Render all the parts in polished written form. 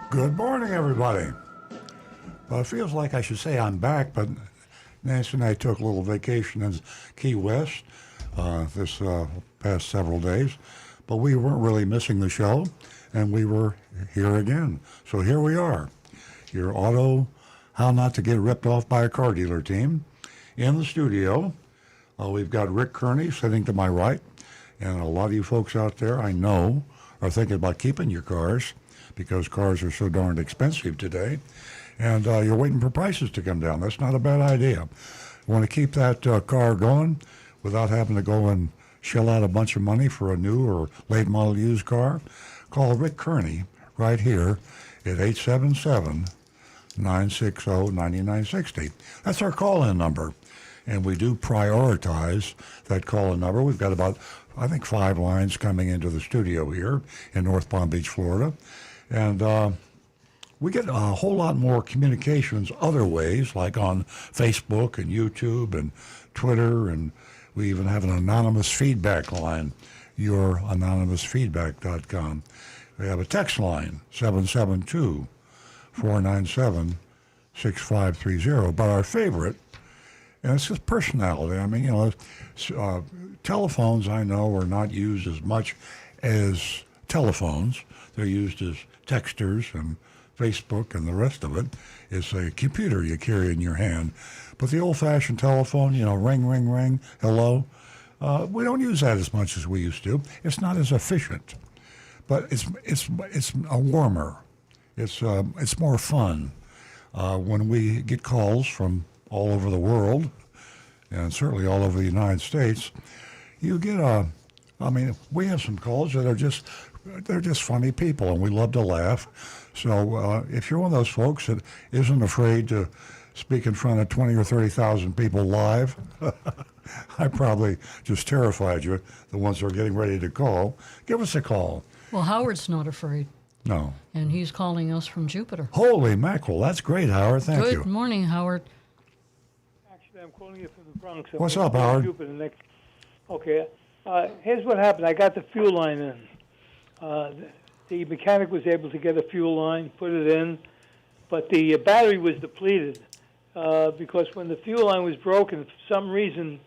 Good morning, everybody. Well, it feels like I should say I'm back, but Nancy and I took a little vacation in Key West this past several days, but we weren't really missing the show, and we were here again. So here we are, your auto How Not to Get Ripped Off by a Car Dealer team. In the studio, we've got Rick Kearney sitting to my right, and a lot of you folks out there I know are thinking about keeping your cars because cars are so darned expensive today, and you're waiting for prices to come down. That's not a bad idea. You want to keep that car going without having to go and shell out a bunch of money for a new or late model used car? Call Rick Kearney right here at 877-960-9960. That's our call-in number, and we do prioritize that call-in number. We've got about, I think, 5 lines coming into the studio here in North Palm Beach, Florida. And we get a whole lot more communications other ways, like on Facebook and YouTube and Twitter, and we even have an anonymous feedback line, youranonymousfeedback.com. We have a text line, 772-497-6530. But our favorite, and it's just personality. I mean, telephones, I know, are not used as much as telephones. They're used as texters and Facebook and the rest of it. It's a computer you carry in your hand. But the old-fashioned telephone, ring, ring, ring, hello, we don't use that as much as we used to. It's not as efficient, but it's a warmer. It's more fun. When we get calls from all over the world, and certainly all over the United States, you get we have some calls that are they're just funny people, and we love to laugh. So if you're one of those folks that isn't afraid to speak in front of 20 or 30,000 people live, I probably just terrified you, the ones that are getting ready to call. Give us a call. Well, Howard's not afraid. No. And he's calling us from Jupiter. Holy mackerel. That's great, Howard. Thank you. Good morning, Howard. Actually, I'm calling you from the Bronx. What's up, Howard? Okay. Here's what happened. I got the fuel line in. The mechanic was able to get a fuel line, put it in, but the battery was depleted because when the fuel line was broken, for some reason,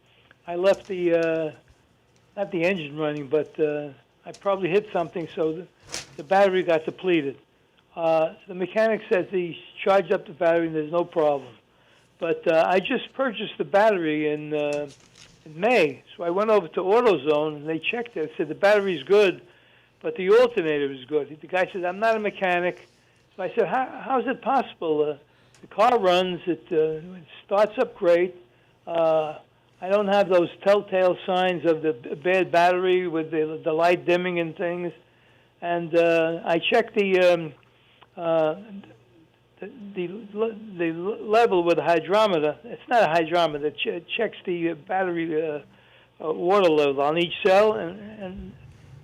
I left not the engine running, but I probably hit something, so the battery got depleted. The mechanic says he charged up the battery and there's no problem. But I just purchased the battery in May, so I went over to AutoZone and they checked it. Said the battery's good, but the alternator is good. The guy said, I'm not a mechanic. So I said, how is it possible? The car runs, it starts up great. I don't have those telltale signs of the bad battery with the light dimming and things. And I checked the level with a hydrometer. It's not a hydrometer. It checks the battery water level on each cell, and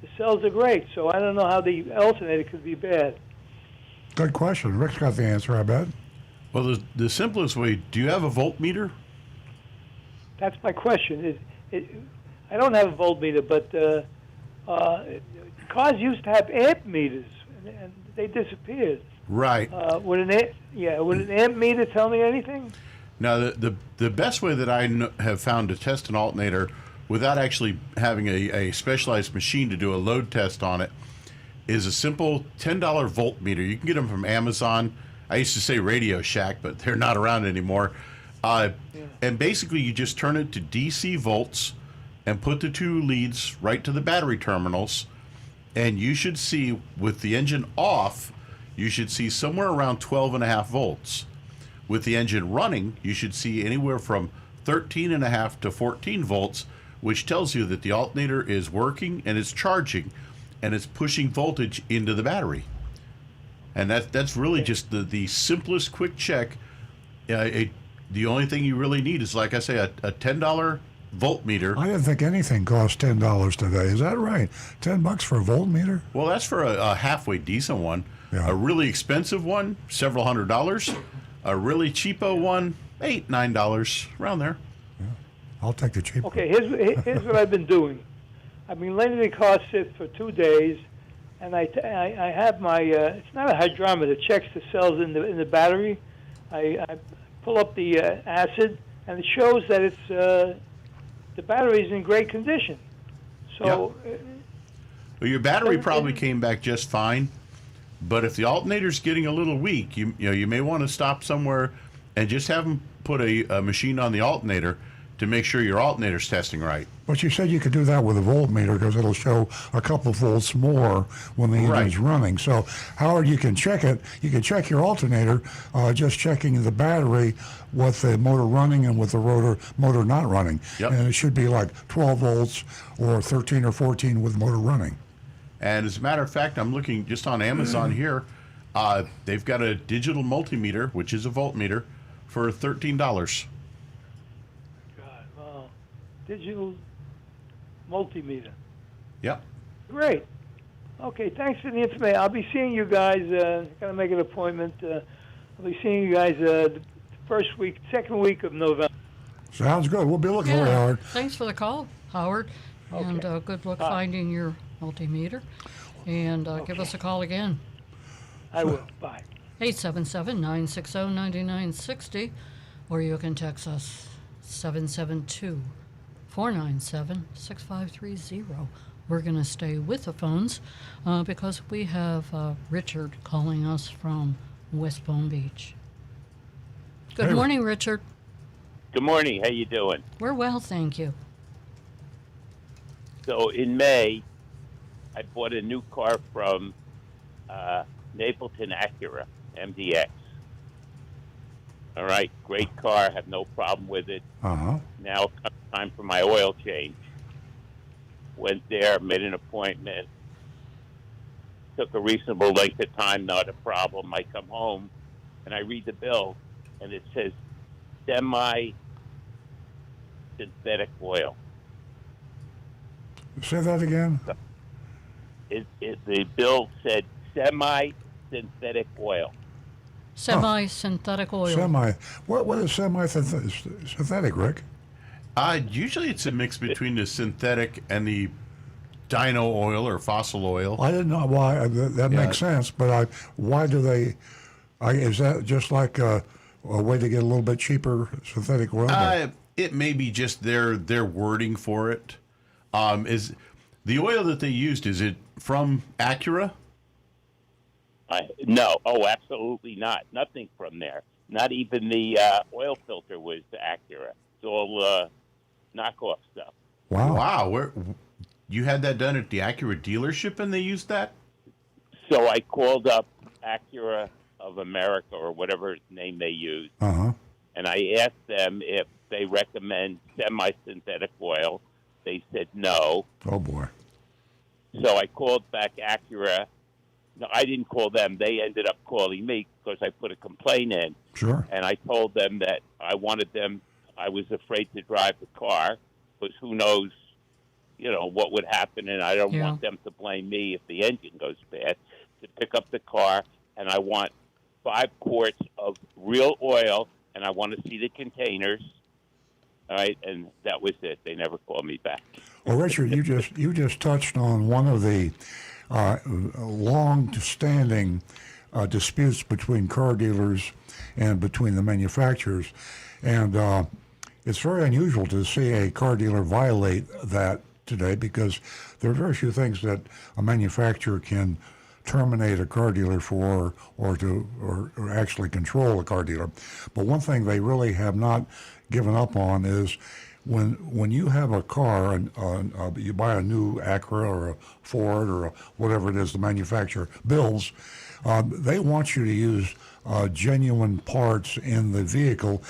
the cells are great. So I don't know how the alternator could be bad. Good question. Rick's got the answer, I bet. Well, the simplest way, do you have a voltmeter? That's my question. I don't have a voltmeter, but cars used to have amp meters, and they disappeared. Right. Would an amp meter tell me anything? Now, the best way that I have found to test an alternator without actually having a specialized machine to do a load test on it is a simple $10 voltmeter. You can get them from Amazon. I used to say Radio Shack, but they're not around anymore. And basically, you just turn it to DC volts and put the 2 leads right to the battery terminals, and you should see, with the engine off, you should see somewhere around 12.5 volts. With the engine running, you should see anywhere from 13.5 to 14 volts, which tells you that the alternator is working and it's charging and it's pushing voltage into the battery. And that's really just the simplest quick check. The only thing you really need is, like I say, a $10 voltmeter. I didn't think anything cost $10 today. Is that right? $10 for a voltmeter? Well, that's for a halfway decent one. Yeah. A really expensive one, several $100s. A really cheapo one, $8, $9, around there. Yeah. I'll take the cheap. Okay, here's what I've been doing. I've been letting the car sit for 2 days, and I have my it's not a hydrometer. It checks the cells in the battery. I pull up the acid, and it shows that it's the battery is in great condition. So Well, your battery probably came back just fine, but if the alternator's getting a little weak, you may want to stop somewhere and just have them put a machine on the alternator to make sure your alternator's testing right. But you said you could do that with a voltmeter because it'll show a couple volts more when the engine's running. So, Howard, you can check it. You can check your alternator, just checking the battery with the motor running and with the motor not running. Yep. And it should be like 12 volts or 13 or 14 with motor running. And as a matter of fact, I'm looking just on Amazon here. They've got a digital multimeter, which is a voltmeter, for $13. God, wow. Digital multimeter. Yep. Great. Okay, thanks for the information. I'll be seeing you guys. Gotta make an appointment. I'll be seeing you guys the second week of November. Sounds good. We'll be looking for you, Howard. Thanks for the call, Howard. And good luck finding your multimeter. And give us a call again. I will. Bye. 877-960-9960, or you can text us 772-497-6530. We're going to stay with the phones because we have Richard calling us from West Palm Beach. Good morning, Richard. Good morning. How you doing? We're well, thank you. So in May, I bought a new car from Napleton Acura MDX. All right, great car. Have no problem with it. Uh-huh. Now comes time for my oil change. Went there, made an appointment. Took a reasonable length of time, not a problem. I come home and I read the bill, and it says semi-synthetic oil. Say that again. The bill said semi-synthetic oil. Semi-synthetic oil. What is semi-synthetic, Rick? Usually it's a mix between the synthetic and the dyno oil or fossil oil. I didn't know why. That makes sense, but why do they? Is that just like a way to get a little bit cheaper synthetic oil? It may be just their wording for it. Is the oil that they used, is it from Acura? No. Oh, absolutely not. Nothing from there. Not even the oil filter was Acura. It's all knockoff stuff. Wow. Where you had that done at the Acura dealership and they used that? So I called up Acura of America or whatever name they use, Uh-huh. and I asked them if they recommend semi-synthetic oil. They said no. Oh boy. So I called back Acura. No, I didn't call them. They ended up calling me because I put a complaint in. Sure. And I told them that I wanted them, I was afraid to drive the car because who knows, what would happen. And I don't want them to blame me if the engine goes bad. To pick up the car, and I want 5 quarts of real oil, and I want to see the containers. All right, and that was it. They never called me back. Well, Richard, you just touched on one of the long-standing disputes between car dealers and between the manufacturers, and it's very unusual to see a car dealer violate that today because there are very few things that a manufacturer can terminate a car dealer for or actually control a car dealer. But one thing they really have not given up on is when you have a car and you buy a new Acura or a Ford or whatever it is the manufacturer builds, they want you to use genuine parts in the vehicle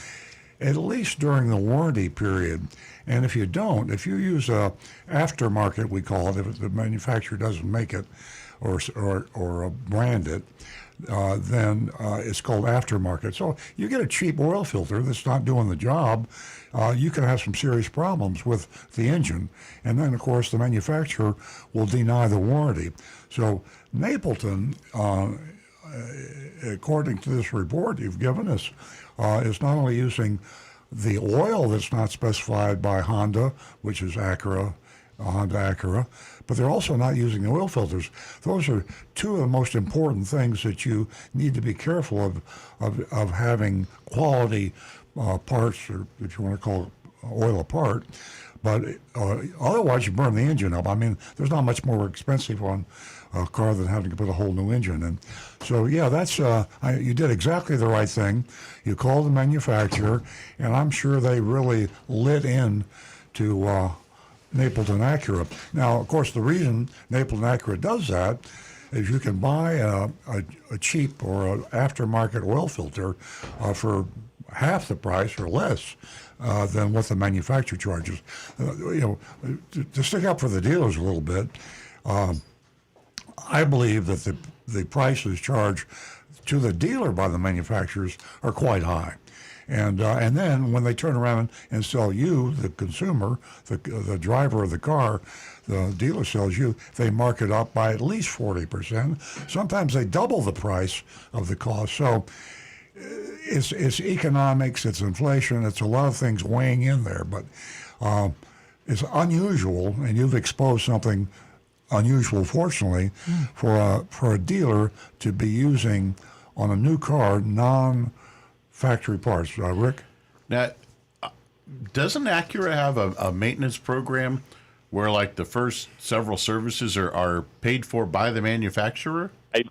at least during the warranty period. And if you don't, if you use a aftermarket, we call it, if the manufacturer doesn't make it or brand it, then it's called aftermarket. So you get a cheap oil filter that's not doing the job, you can have some serious problems with the engine. And then, of course, the manufacturer will deny the warranty. So Napleton, according to this report you've given us, is not only using the oil that's not specified by Honda, which is Acura, a Honda Acura, but they're also not using the oil filters. Those are two of the most important things that you need to be careful of having quality parts, or if you want to call oil apart. But otherwise, you burn the engine up. I mean, there's not much more expensive on a car than having to put a whole new engine in. So yeah, that's you did exactly the right thing. You called the manufacturer, and I'm sure they really lit in to Napleton Acura. Now, of course, the reason Napleton Acura does that is you can buy a cheap or an aftermarket oil filter for half the price or less than what the manufacturer charges. To stick up for the dealers a little bit, I believe that the prices charged to the dealer by the manufacturers are quite high. And then when they turn around and sell you, the consumer, the driver of the car, the dealer sells you, they mark it up by at least 40%. Sometimes they double the price of the cost. So it's economics, it's inflation, it's a lot of things weighing in there. But it's unusual, and you've exposed something unusual, fortunately, for a dealer to be using on a new car non-factory parts. Rick? Now, doesn't Acura have a maintenance program where, like, the first several services are paid for by the manufacturer? I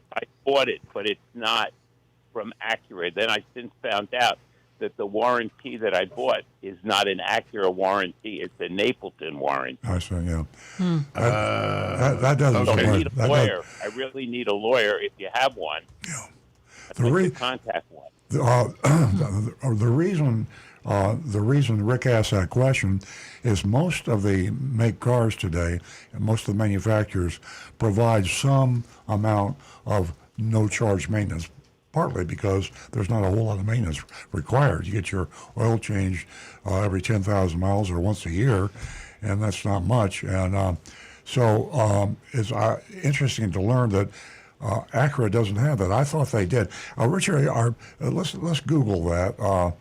bought it, but it's not from Acura. Then I since found out that the warranty that I bought is not an Acura warranty; it's a Napleton warranty. I see. Yeah. That doesn't. So Okay. I need a lawyer. I really need a lawyer. If you have one, contact one. The reason Rick asked that question is most of the make cars today, and most of the manufacturers provide some amount of no charge maintenance. Partly because there's not a whole lot of maintenance required. You get your oil changed every 10,000 miles or once a year, and that's not much. And so it's interesting to learn that Acura doesn't have that. I thought they did. Richard, let's Google that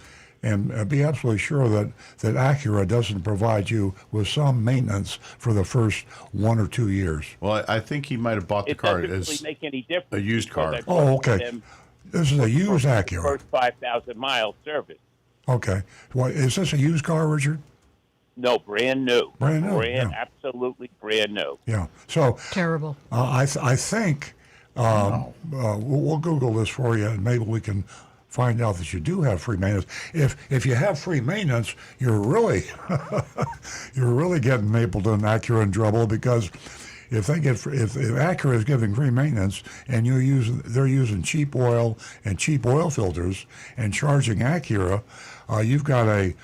and be absolutely sure that Acura doesn't provide you with some maintenance for the first 1 or 2 years. Well, I think he might have bought the car It doesn't as really make any difference. a used car. Oh, okay. This is a used Acura. First 5,000 mile service. Okay. Well, is this a used car, Richard? No, brand new. Brand new, yeah. Absolutely brand new. Yeah. So Terrible. I think we'll Google this for you, and maybe we can find out that you do have free maintenance. If you have free maintenance, you're really getting Napleton Acura in trouble, because if Acura is giving free maintenance and they're using cheap oil and cheap oil filters and charging Acura, you've got a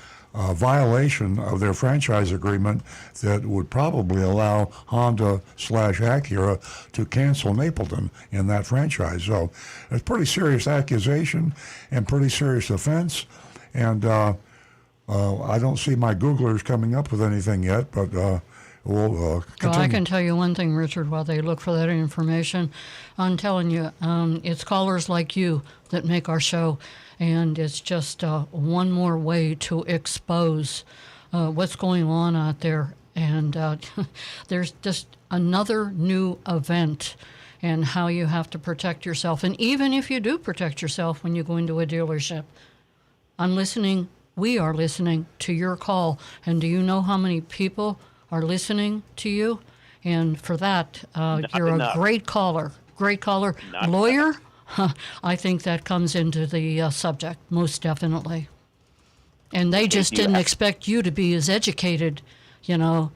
violation of their franchise agreement that would probably allow Honda/Acura to cancel Napleton in that franchise. So it's a pretty serious accusation and pretty serious offense. And I don't see my Googlers coming up with anything yet, but we'll continue. Well, I can tell you one thing, Richard, while they look for that information. I'm telling you, it's callers like you that make our show, and it's just one more way to expose what's going on out there. And there's just another new event, and how you have to protect yourself. And even if you do protect yourself when you go into a dealership, we are listening to your call. And do you know how many people are listening to you? And for that, you're enough. a great caller. Not Lawyer? I think that comes into the subject, most definitely. And they just didn't expect you to be as educated, and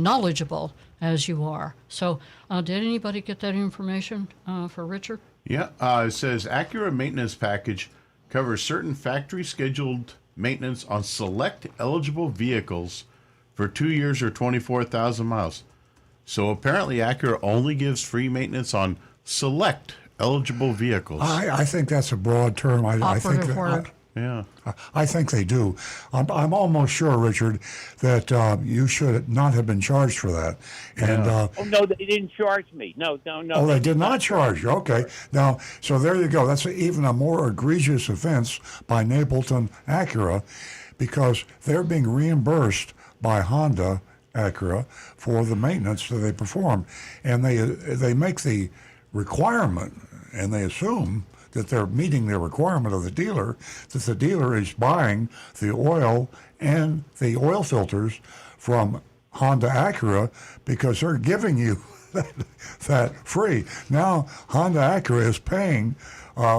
knowledgeable as you are. So did anybody get that information for Richard? Yeah, it says Acura maintenance package covers certain factory scheduled maintenance on select eligible vehicles for 2 years or 24,000 miles. So apparently Acura only gives free maintenance on select eligible vehicles. I think that's a broad term. I think Operative word. Yeah. I think they do. I'm almost sure, Richard, that you should not have been charged for that. And Oh, no, they didn't charge me. No. oh, they did not charge you. Okay. Now, so there you go. That's even a more egregious offense by Napleton Acura, because they're being reimbursed by Honda Acura for the maintenance that they perform, and they make the requirement, and they assume that they're meeting the requirement of the dealer, that the dealer is buying the oil and the oil filters from Honda Acura because they're giving you that free. Now Honda Acura is paying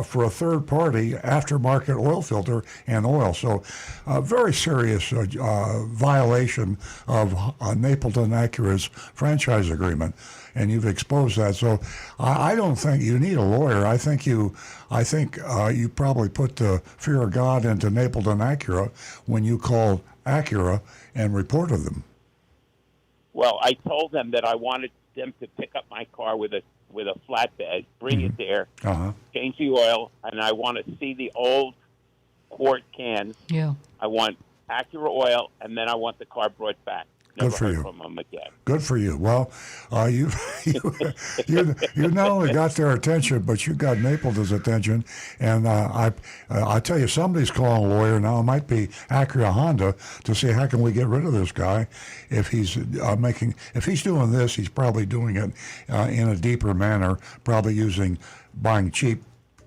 for a third-party aftermarket oil filter and oil. So a very serious violation of Napleton Acura's franchise agreement. And you've exposed that. So I don't think you need a lawyer. I think you probably put the fear of God into Napleton Acura when you called Acura and reported them. Well, I told them that I wanted them to pick up my car with a flatbed, bring it there, change the oil, and I want to see the old quart cans. Yeah. I want Acura oil, and then I want the car brought back. Never heard from them again. Good for you. Well, you not only got their attention, but you got Napleton's attention. And I tell you, somebody's calling a lawyer now. It might be Acura Honda to see how can we get rid of this guy. If he's doing this, he's probably doing it in a deeper manner, probably buying cheap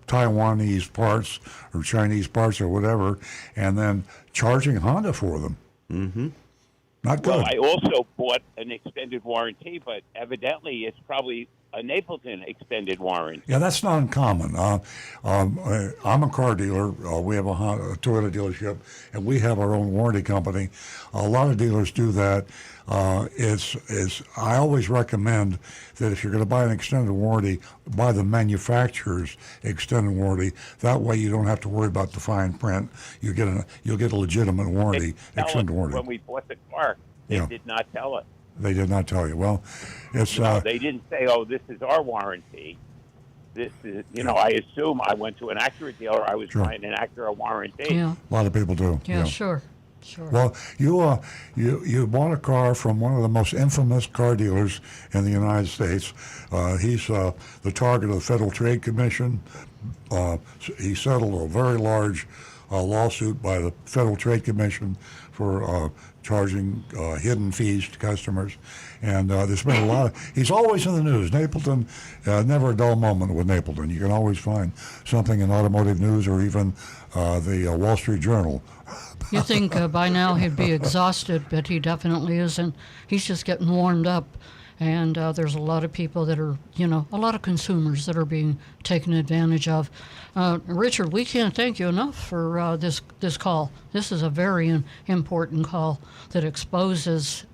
Taiwanese parts or Chinese parts or whatever, and then charging Honda for them. Mm-hmm. Not good. Well, I also bought an extended warranty, but evidently it's probably a Napleton extended warranty. Yeah, that's not uncommon. I'm a car dealer. We have a Toyota dealership, and we have our own warranty company. A lot of dealers do that. I always recommend that if you're going to buy an extended warranty, buy the manufacturer's extended warranty. That way, you don't have to worry about the fine print. You'll get a legitimate warranty, extended warranty. When we bought the car, they did not tell us. They did not tell you. Well, it's they didn't say, "Oh, this is our warranty." This is, I assume I went to an Acura dealer. I was buying an Acura warranty. Yeah. A lot of people do. Yeah, sure. Well, you bought a car from one of the most infamous car dealers in the United States. He's the target of the Federal Trade Commission. He settled a very large lawsuit by the Federal Trade Commission for charging hidden fees to customers. And there's been a lot of, he's always in the news. Napleton, never a dull moment with Napleton. You can always find something in automotive news or even the Wall Street Journal. You think by now he'd be exhausted, but he definitely isn't. He's just getting warmed up. And there's a lot of people that are, a lot of consumers that are being taken advantage of. Richard, we can't thank you enough for this call. This is a very important call that exposes,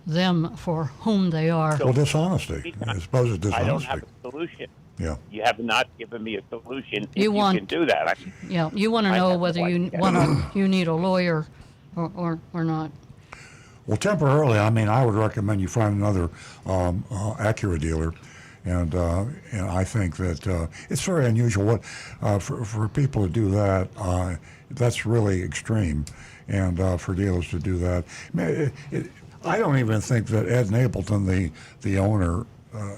them for whom they are. Well, dishonesty. I suppose it's dishonesty. I don't have a solution. Yeah. You have not given me a solution. You can do that. You want to know whether you need a lawyer or not. Well, temporarily, I would recommend you find another Acura dealer, and I think that it's very unusual. For people to do that, that's really extreme, and for dealers to do that, I don't even think that Ed Napleton, the owner,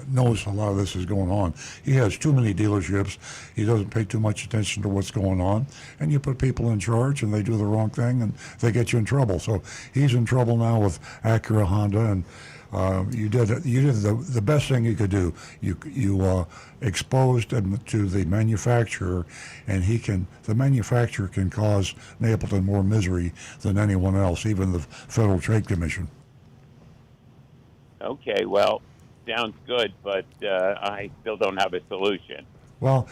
knows a lot of this is going on. He has too many dealerships. He doesn't pay too much attention to what's going on. And you put people in charge and they do the wrong thing and they get you in trouble. So he's in trouble now with Acura Honda, and you did the best thing you could do. You exposed him to the manufacturer, and the manufacturer can cause Napleton more misery than anyone else, even the Federal Trade Commission. Okay, well, sounds good, but I still don't have a solution. Well,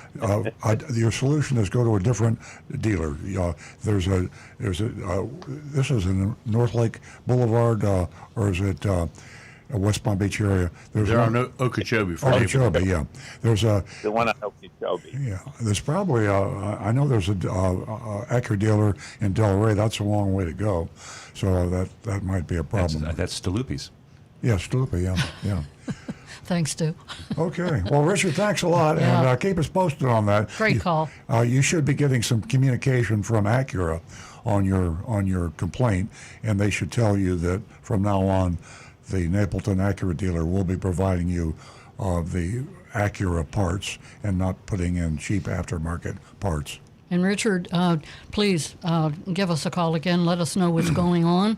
your solution is go to a different dealer. This is in North Lake Boulevard, or is it West Palm Beach area? They're on Okeechobee. Okeechobee, yeah. There's the one on Okeechobee. Yeah, there's probably I know there's a Acura dealer in Delray. That's a long way to go, so that might be a problem. That's Staluppi's. Yeah, Stupid, yeah. Thanks, Stu. Okay. Well, Richard, thanks a lot, and keep us posted on that. Great call. You should be getting some communication from Acura on your complaint, and they should tell you that from now on, the Napleton Acura dealer will be providing you the Acura parts and not putting in cheap aftermarket parts. And Richard, please give us a call again. Let us know what's going on,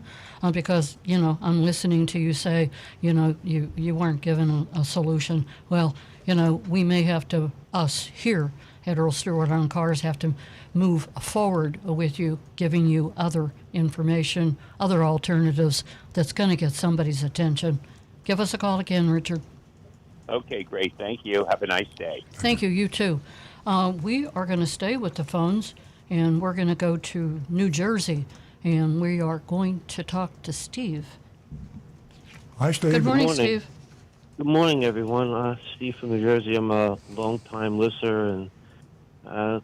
because I'm listening to you say you weren't given a solution. Well, we may have to, us here at Earl Stewart on Cars, have to move forward with you, giving you other information, other alternatives that's going to get somebody's attention. Give us a call again, Richard. Okay, great. Thank you. Have a nice day. Thank you. You too. We are going to stay with the phones, and we're going to go to New Jersey, and we are going to talk to Steve. Hi, Steve. Good morning, morning. Steve. Good morning, everyone. Steve from New Jersey. I'm a long-time listener and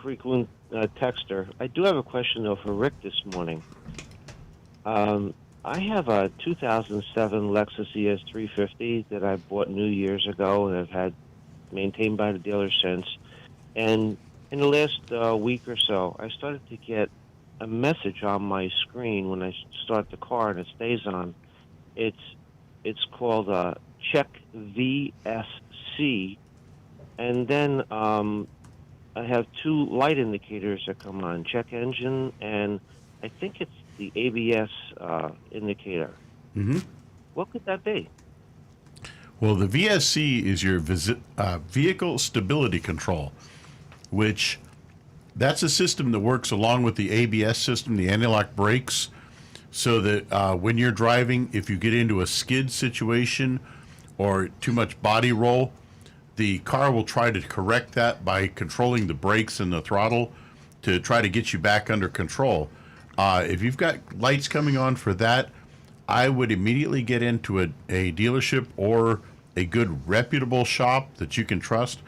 frequent texter. I do have a question, though, for Rick this morning. I have a 2007 Lexus ES350 that I bought New years ago and have had maintained by the dealer since. And in the last week or so, I started to get a message on my screen when I start the car, and it stays on. It's called Check VSC, and then I have two light indicators that come on, check engine, and I think it's the ABS indicator. Mm-hmm. What could that be? Well, the VSC is your vehicle stability control, which that's a system that works along with the ABS system, the anti-lock brakes, so that when you're driving, if you get into a skid situation or too much body roll, the car will try to correct that by controlling the brakes and the throttle to try to get you back under control. If you've got lights coming on for that, I would immediately get into a dealership or a good reputable shop that you can trust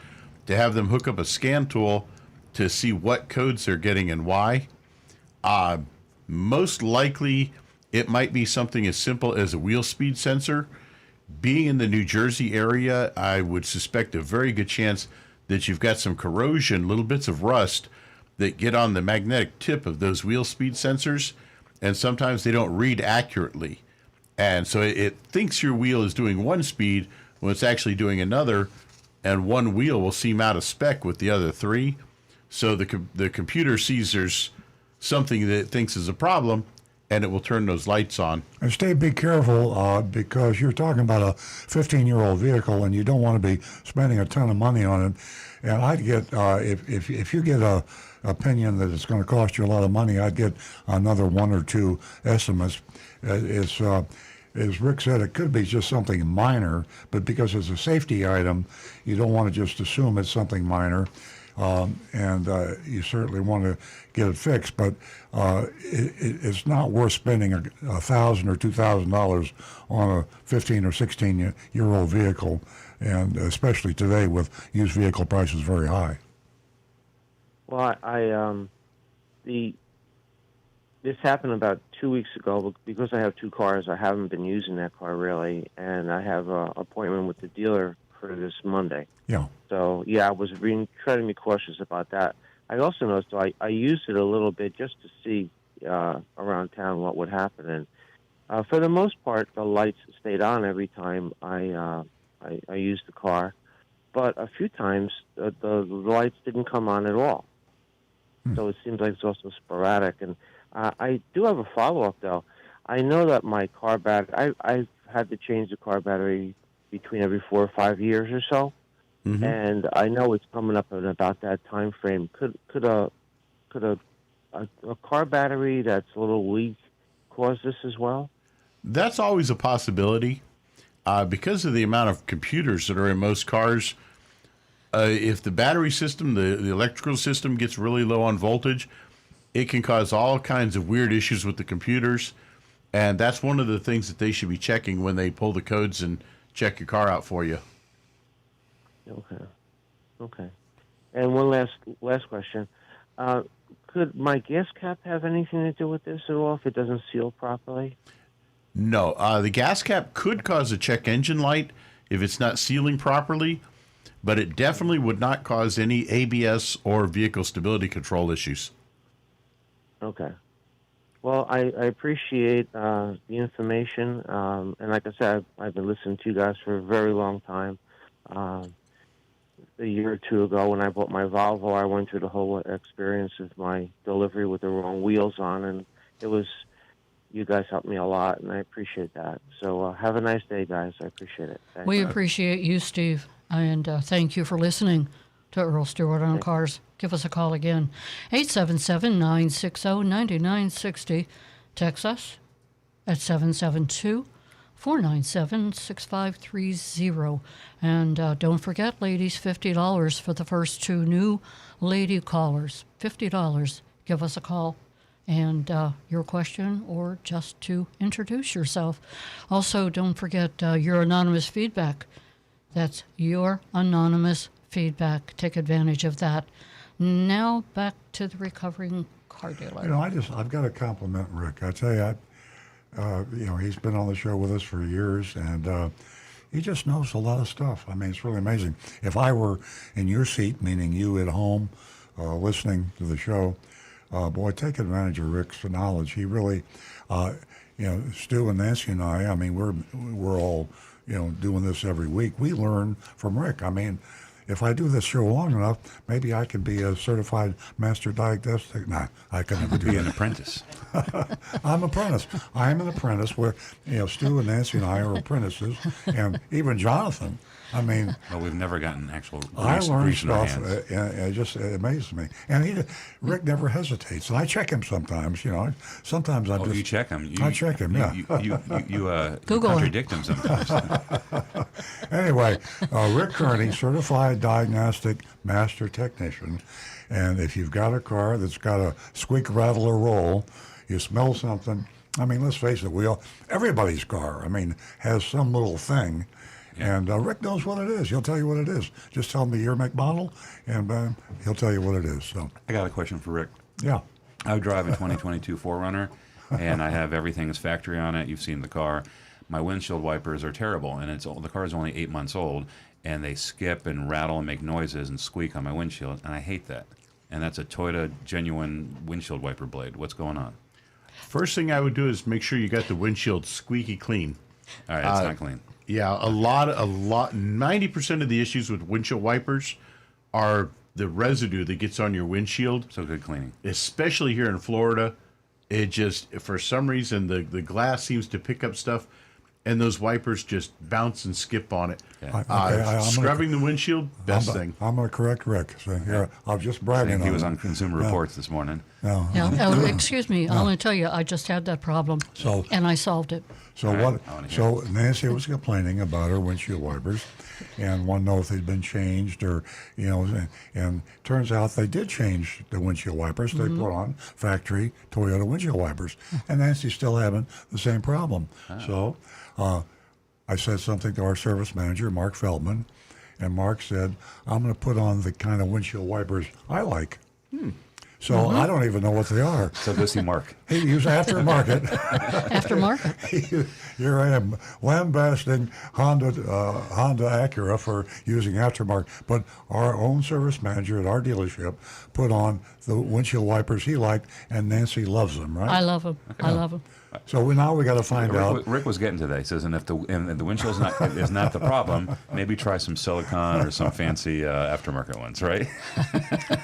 to have them hook up a scan tool to see what codes they're getting and why. Most likely, it might be something as simple as a wheel speed sensor. Being in the New Jersey area, I would suspect a very good chance that you've got some corrosion, little bits of rust that get on the magnetic tip of those wheel speed sensors, and sometimes they don't read accurately. And so it thinks your wheel is doing one speed when it's actually doing another, and one wheel will seem out of spec with the other three. So the computer sees there's something that it thinks is a problem, and it will turn those lights on. And Steve, be careful because you're talking about a 15-year-old vehicle, and you don't want to be spending a ton of money on it. And I'd get if you get a opinion that it's going to cost you a lot of money, I'd get another one or two estimates. As Rick said, it could be just something minor, but because it's a safety item, you don't want to just assume it's something minor. And you certainly want to get it fixed, but it's not worth spending $1,000 or $2,000 on a 15 or 16-year-old vehicle, and especially today with used vehicle prices very high. Well, this happened about 2 weeks ago. But because I have two cars, I haven't been using that car really, and I have an appointment with the dealer for this Monday. Yeah. So, yeah, I was trying to be cautious about that. I also noticed I used it a little bit just to see around town what would happen. And for the most part, the lights stayed on every time I used the car. But a few times, the lights didn't come on at all. So it seems like it's also sporadic. And I do have a follow-up, though. I know that my car battery, I've had to change the car battery between every 4 or 5 years or so. Mm-hmm. And I know it's coming up in about that time frame. Could a car battery that's a little weak cause this as well? That's always a possibility. Because of the amount of computers that are in most cars, if the battery system, the electrical system gets really low on voltage, it can cause all kinds of weird issues with the computers. And that's one of the things that they should be checking when they pull the codes and check your car out for you. Okay. And one last question. Could my gas cap have anything to do with this at all if it doesn't seal properly? No. The gas cap could cause a check engine light if it's not sealing properly, but it definitely would not cause any ABS or vehicle stability control issues. Okay. Well, I appreciate the information. And like I said, I've been listening to you guys for a very long time. a year or two ago when I bought my Volvo. I went through the whole experience of my delivery with the wrong wheels on, and it was, you guys helped me a lot, and I appreciate that. So have a nice day, guys. I appreciate it. Thanks. We appreciate you, Steve, and thank you for listening to Earl Stewart on Cars. Give us a call again, 877-960-9960. Text us at 772-497-6530. And don't forget, ladies, $50 for the first 2 new lady callers. $50. Give us a call. And your question, or just to introduce yourself. Also, don't forget your anonymous feedback. That's your anonymous feedback. Take advantage of that. Now back to the recovering car dealer. You know, I've got to compliment Rick. I tell you, he's been on the show with us for years, and he just knows a lot of stuff. I mean, it's really amazing. If I were in your seat, meaning you at home, listening to the show, boy, take advantage of Rick's knowledge. He really, Stu and Nancy and I mean, we're all, doing this every week. We learn from Rick. I mean, if I do this show long enough, maybe I could be a certified master diagnostic. Nah, I could never Be do an that. apprentice. I'm an apprentice. I am an apprentice where, Stu and Nancy and I are apprentices, and even Jonathan. I mean, Well, we've never gotten actual I learn grease in our stuff, hands. and it just amazes me. And Rick never hesitates. And I check him sometimes, Sometimes I Oh, just... you check him. I check him, yeah. You Google him. contradict him sometimes. Anyway, Rick Kearney, certified diagnostic master technician. And if you've got a car that's got a squeak, rattle, or roll, you smell something. I mean, let's face it, everybody's car, has some little thing. And Rick knows what it is. He'll tell you what it is. Just tell him the year, make, model, and he'll tell you what it is. So, I got a question for Rick. yeah. I drive a 2022 4Runner, and I have everything as factory on it. You've seen the car. My windshield wipers are terrible, and the car is only 8 months old, and they skip and rattle and make noises and squeak on my windshield, and I hate that. And that's a Toyota genuine windshield wiper blade. What's going on? First thing I would do is make sure you got the windshield squeaky clean. All right, it's not clean. Yeah, a lot, 90% of the issues with windshield wipers are the residue that gets on your windshield. So good cleaning. Especially here in Florida, it just, for some reason, the glass seems to pick up stuff, and those wipers just bounce and skip on it. Yeah. I'm Scrubbing the windshield, best thing. I'm going to correct Rick. So here, I'm just bragging He on was him. on Consumer Reports this morning. No. Excuse me. I'm going to tell you, I just had that problem, and I solved it. So All right, what? I wanna hear So Nancy was complaining about her windshield wipers, and wanted to know if they'd been changed, or and turns out they did change the windshield wipers. They put on factory Toyota windshield wipers, and Nancy's still having the same problem. So I said something to our service manager, Mark Feldman, and Mark said, "I'm going to put on the kind of windshield wipers I like." So I don't even know what they are. So go see Mark. He used aftermarket. Aftermarket. Here I am lambasting Honda Acura for using aftermarket, but our own service manager at our dealership put on the windshield wipers he liked, and Nancy loves them, right? I love them. I love them. So now we got to find out. Rick was getting to that. He says, and if the windshield's is not the problem, maybe try some silicone or some fancy aftermarket ones, right?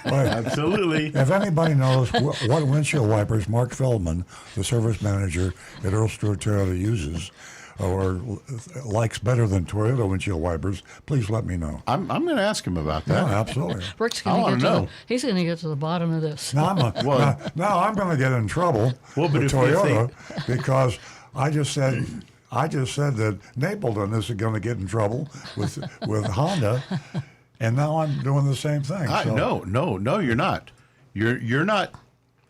Right. Absolutely. If anybody knows what windshield wipers Mark Feldman, the service manager at Earl Stewart Toyota, uses or likes better than Toyota windshield wipers, please let me know. I'm going to ask him about Yeah, that. absolutely. Rick's I going wanna to get to know. he's going to get to the bottom of this. Now I'm going to get in trouble Well, but with if Toyota because I just said that Napleton is going to get in trouble with Honda, and now I'm doing the same thing. So- No, you're not. You're not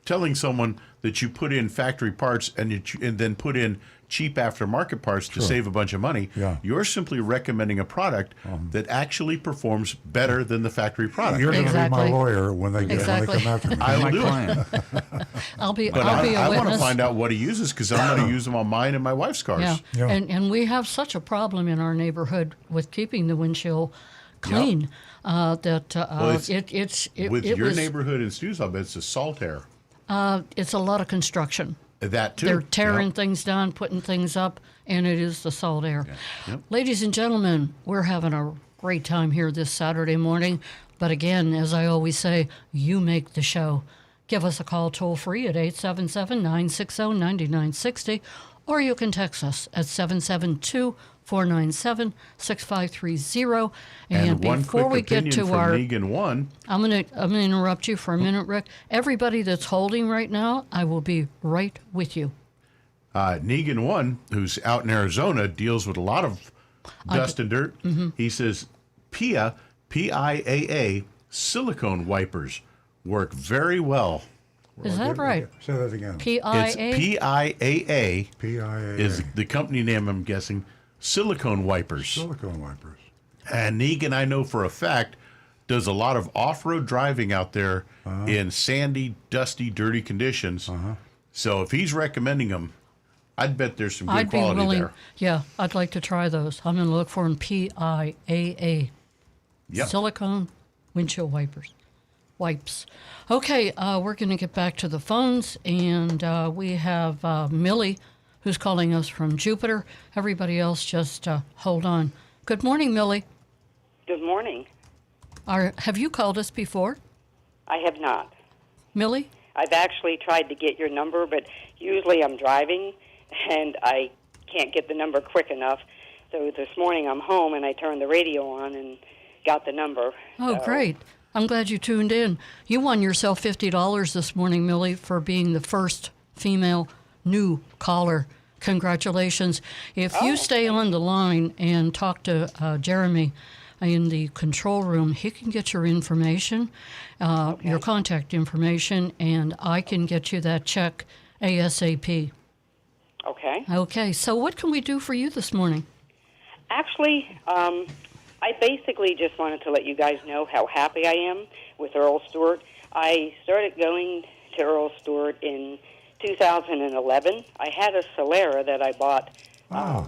telling someone that you put in factory parts and then put in cheap aftermarket parts to save a bunch of money. Yeah. You're simply recommending a product that actually performs better than the factory product. You're going to be my Exactly. lawyer when they Exactly. come after me. I'll My do it. client. I'll be But a I want to witness. find out what he uses because I'm going to use them on mine and my wife's cars. Yeah. Yeah. And we have such a problem in our neighborhood with keeping the windshield clean that it's- it With it your was, neighborhood in Stu's, I bet it's a salt air. it's a lot of construction. That too. They're tearing Yep. things down, putting things up, and it is the salt air. Yep. Ladies and gentlemen, we're having a great time here this Saturday morning. But again, as I always say, you make the show. Give us a call toll free at 877-960-9960, or you can text us at 772-497-6530. And one before quick we get opinion to from our Negan 1. I'm gonna interrupt you for a minute, Rick. Everybody that's holding right now, I will be right with you. Negan 1, who's out in Arizona, deals with a lot of dust and dirt. He says PIAA, P-I-A-A, silicone wipers work very well. Is that right? Say that again. It's P-I-A? PIAA PIAA. is the company name, I'm guessing, silicone wipers. Silicone wipers. And Negan, I know for a fact, does a lot of off-road driving out there in sandy, dusty, dirty conditions. So if he's recommending them, I'd bet there's some good I'd be quality willing. there. Yeah, I'd like to try those. I'm going to look for them. PIAA. Yep. Silicone windshield wipes. Okay, we're going to get back to the phones, and we have Millie, who's calling us from Jupiter. Everybody else, just hold on. Good morning, Millie. Good morning. Have you called us before, I have not. Millie? I've actually tried to get your number, but usually I'm driving and I can't get the number quick enough. So this morning I'm home and I turned the radio on and got the number. Oh, So, great. I'm glad you tuned in. You won yourself $50 this morning, Millie, for being the first female new caller. Congratulations. If you stay on the line and talk to Jeremy in the control room, he can get your information, your contact information, and I can get you that check ASAP. Okay. Okay, so what can we do for you this morning? Actually, I basically just wanted to let you guys know how happy I am with Earl Stewart. I started going to Earl Stewart in 2011. I had a Solera that I bought. Oh,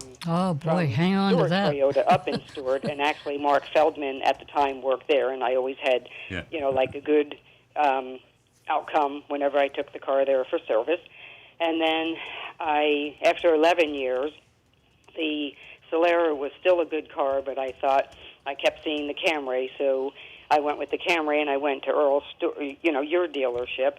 boy, from hang on to Stewart that. Toyota up in Stewart, and actually Mark Feldman at the time worked there, and I always had, like a good outcome whenever I took the car there for service. And then after 11 years, the Solera was still a good car, but I thought I kept seeing the Camry, so I went with the Camry, and I went to Earl Stewart, your dealership.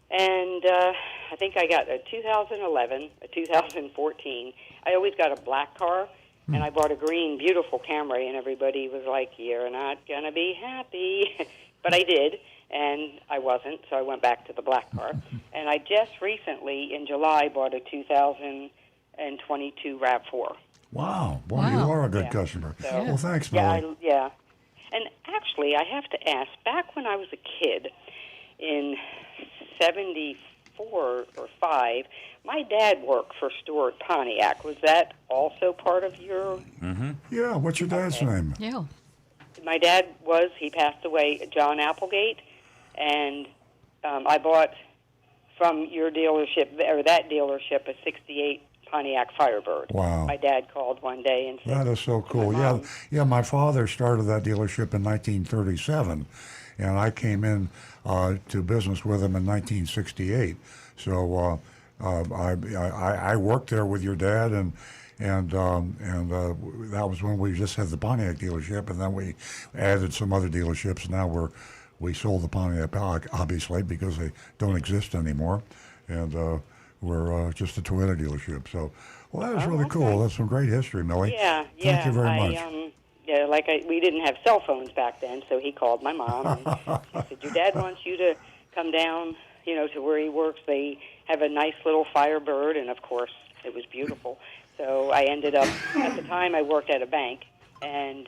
And I think I got a 2011, a 2014. I always got a black car, and I bought a green, beautiful Camry, and everybody was like, "You're not going to be happy." But I did, and I wasn't, so I went back to the black car. And I just recently, in July, bought a 2022 RAV4. Wow. Boy, Wow. you are a good Yeah. customer. So- Well, thanks, Millie. Yeah. And actually, I have to ask, back when I was a kid, in 74 or 5, my dad worked for Stewart Pontiac. Was that also part of your... Yeah, what's your dad's name? Yeah. My dad he passed away, John Applegate, and I bought from your dealership, or that dealership, a 68 Pontiac Firebird. Wow. My dad called one day and said... That is so cool. My Yeah, mom- yeah. My father started that dealership in 1937, and I came in to business with him in 1968. So I worked there with your dad, and that was when we just had the Pontiac dealership, and then we added some other dealerships. Now we sold the Pontiac obviously because they don't exist anymore, and we're just a Toyota dealership. So, well, that was really cool. That's some great history, Millie. Yeah. Thank you very much. We didn't have cell phones back then, so he called my mom and he said, "Your dad wants you to come down, to where he works. They have a nice little Firebird," and of course, it was beautiful. So I ended up, at the time, I worked at a bank, and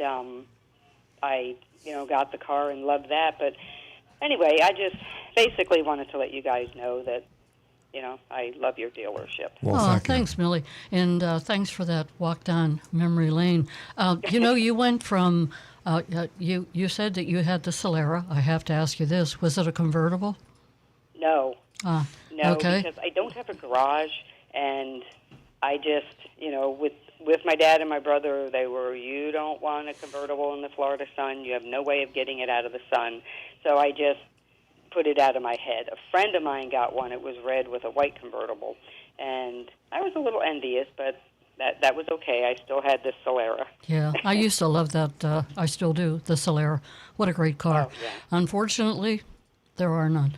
I, got the car and loved that. But anyway, I just basically wanted to let you guys know that, I love your dealership. Well, thank you. Thanks, Millie. And thanks for that walk down memory lane. You went from, you said that you had the Solera. I have to ask you this. Was it a convertible? No. No, okay. because I don't have a garage, and I just, with my dad and my brother, you don't want a convertible in the Florida sun. You have no way of getting it out of the sun. So I just put it out of my head. A friend of mine got one. It was red with a white convertible, and I was a little envious, but that was okay. I still had the Solera. Yeah, I used to love that. I still do, the Solera. What a great car. Oh, yeah. Unfortunately, there are none.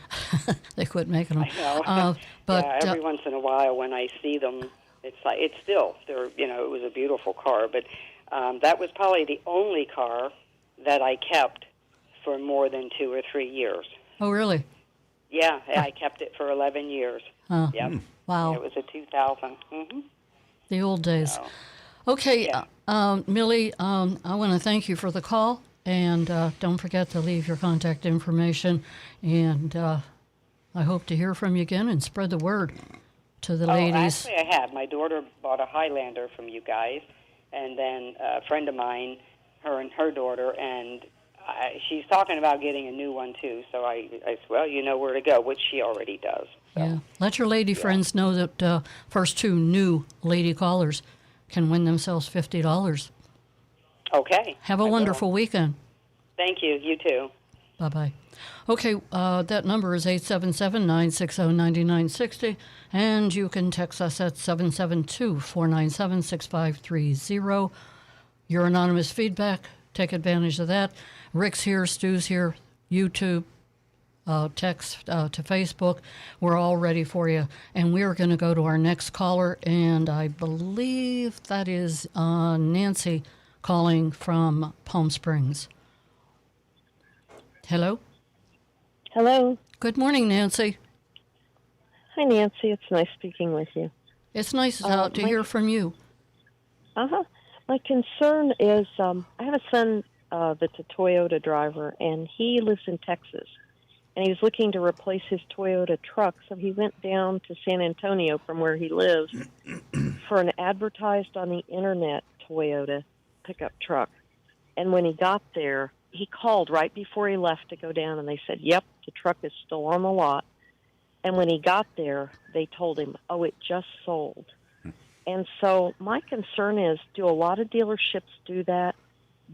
They quit making them. I know. But yeah, every once in a while when I see them, it's still there. You know, it was a beautiful car, but that was probably the only car that I kept for more than 2 or 3 years. oh, really? Yeah, I kept it for 11 years. Yep. Wow. It was a 2000. Mm-hmm. The old days. So, Okay, yeah. Millie, I want to thank you for the call, and don't forget to leave your contact information, and I hope to hear from you again and spread the word to the ladies. Actually, I have. My daughter bought a Highlander from you guys, and then a friend of mine, her and her daughter, and she's talking about getting a new one, too. So I said, well, you know where to go, which she already does. So. Yeah. Let your lady friends know that first 2 new lady callers can win themselves $50. Okay. Have a wonderful weekend. Thank you. You too. Bye-bye. Okay, that number is 877-960-9960, and you can text us at 772-497-6530. Your anonymous feedback, take advantage of that. Rick's here, Stu's here, YouTube, text to Facebook. We're all ready for you. And we're going to go to our next caller, and I believe that is Nancy calling from Palm Springs. Hello? Hello. Good morning, Nancy. Hi, Nancy. It's nice speaking with you. It's nice to hear from you. Uh-huh. My concern is I have a son that's a Toyota driver, and he lives in Texas. And he was looking to replace his Toyota truck, so he went down to San Antonio from where he lives for an advertised on the internet Toyota pickup truck. And when he got there, he called right before he left to go down, and they said, yep, the truck is still on the lot. And when he got there, they told him, oh, it just sold. And so my concern is, do a lot of dealerships do that,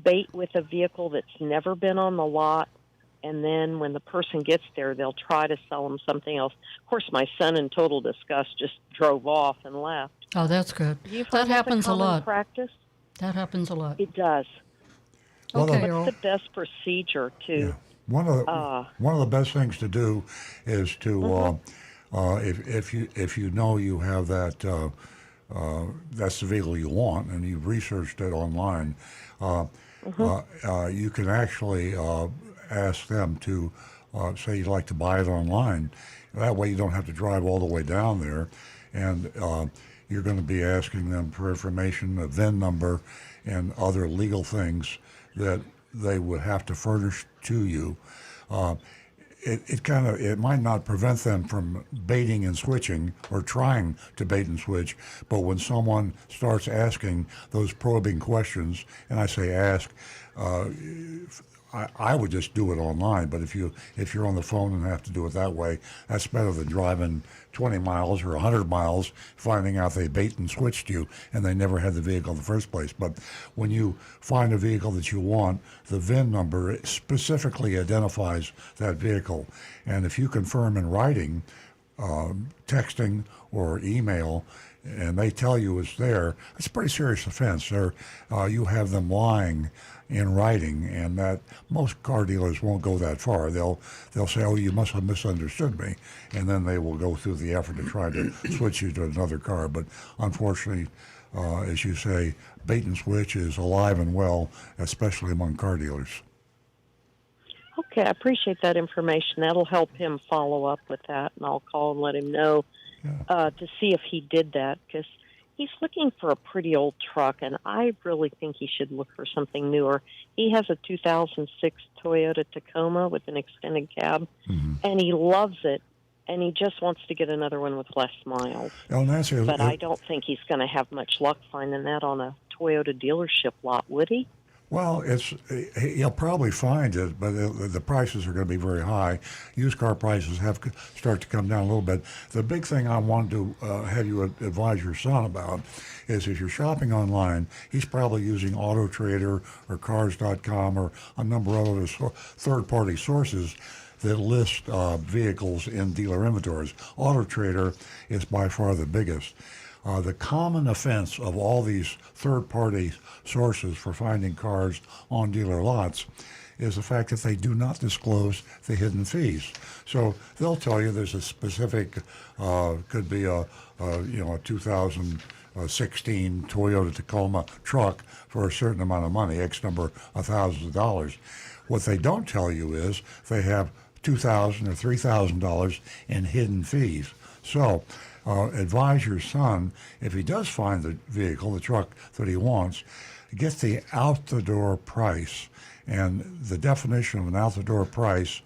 bait with a vehicle that's never been on the lot, and then when the person gets there, they'll try to sell them something else? Of course, my son, in total disgust, just drove off and left. Oh, that's good. Do you That find happens a a common lot. practice? That happens a lot. It does. Okay, Earl. What's the best procedure to... Yeah. One of the best things to do is to if you know you have that that's the vehicle you want and you've researched it online, you can actually ask them to say you'd like to buy it online. That way you don't have to drive all the way down there, and you're going to be asking them for information, a VIN number, and other legal things that they would have to furnish to you. It might not prevent them from baiting and switching or trying to bait and switch, but when someone starts asking those probing questions, and I say ask, I would just do it online, but if you're on the phone and have to do it that way, that's better than driving 20 miles or 100 miles, finding out they bait and switched you and they never had the vehicle in the first place. But when you find a vehicle that you want, the VIN number specifically identifies that vehicle. And if you confirm in writing, texting or email, and they tell you it's there, it's a pretty serious offense. You have them lying in writing, and that most car dealers won't go that far. They'll say, "Oh, you must have misunderstood me," and then they will go through the effort to try to switch you to another car. But unfortunately, as you say, bait and switch is alive and well, especially among car dealers. Okay, I appreciate that information. That'll help him follow up with that, and I'll call and let him know to see if he did that, because he's looking for a pretty old truck, and I really think he should look for something newer. He has a 2006 Toyota Tacoma with an extended cab, and he loves it, and he just wants to get another one with less miles. Nancy, but I don't think he's going to have much luck finding that on a Toyota dealership lot, would he? Well, he'll probably find it, but the prices are going to be very high. Used car prices start to come down a little bit. The big thing I wanted to have you advise your son about is if you're shopping online, he's probably using Auto Trader or Cars.com or a number of other third-party sources that list vehicles in dealer inventories. Auto Trader is by far the biggest. The common offense of all these third-party sources for finding cars on dealer lots is the fact that they do not disclose the hidden fees. So they'll tell you there's a specific, could be a 2016 Toyota Tacoma truck for a certain amount of money, X number of thousands of dollars. What they don't tell you is they have $2,000 or $3,000 in hidden fees. So advise your son, if he does find the vehicle, the truck that he wants, get the out-the-door price. And the definition of an out-the-door price,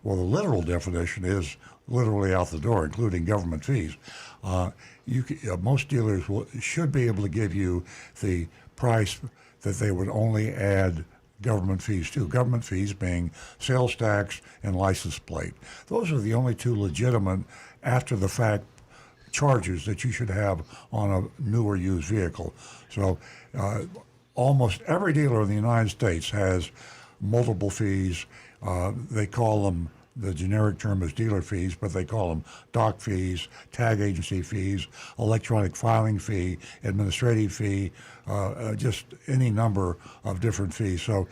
well, the literal definition is literally out the door, including government fees. Most dealers should be able to give you the price that they would only add government fees to. Government fees being sales tax and license plate. Those are the only two legitimate after-the-fact charges that you should have on a new or used vehicle. So almost every dealer in the United States has multiple fees. They call them, the generic term is dealer fees, but they call them doc fees, tag agency fees, electronic filing fee, administrative fee, just any number of different fees. So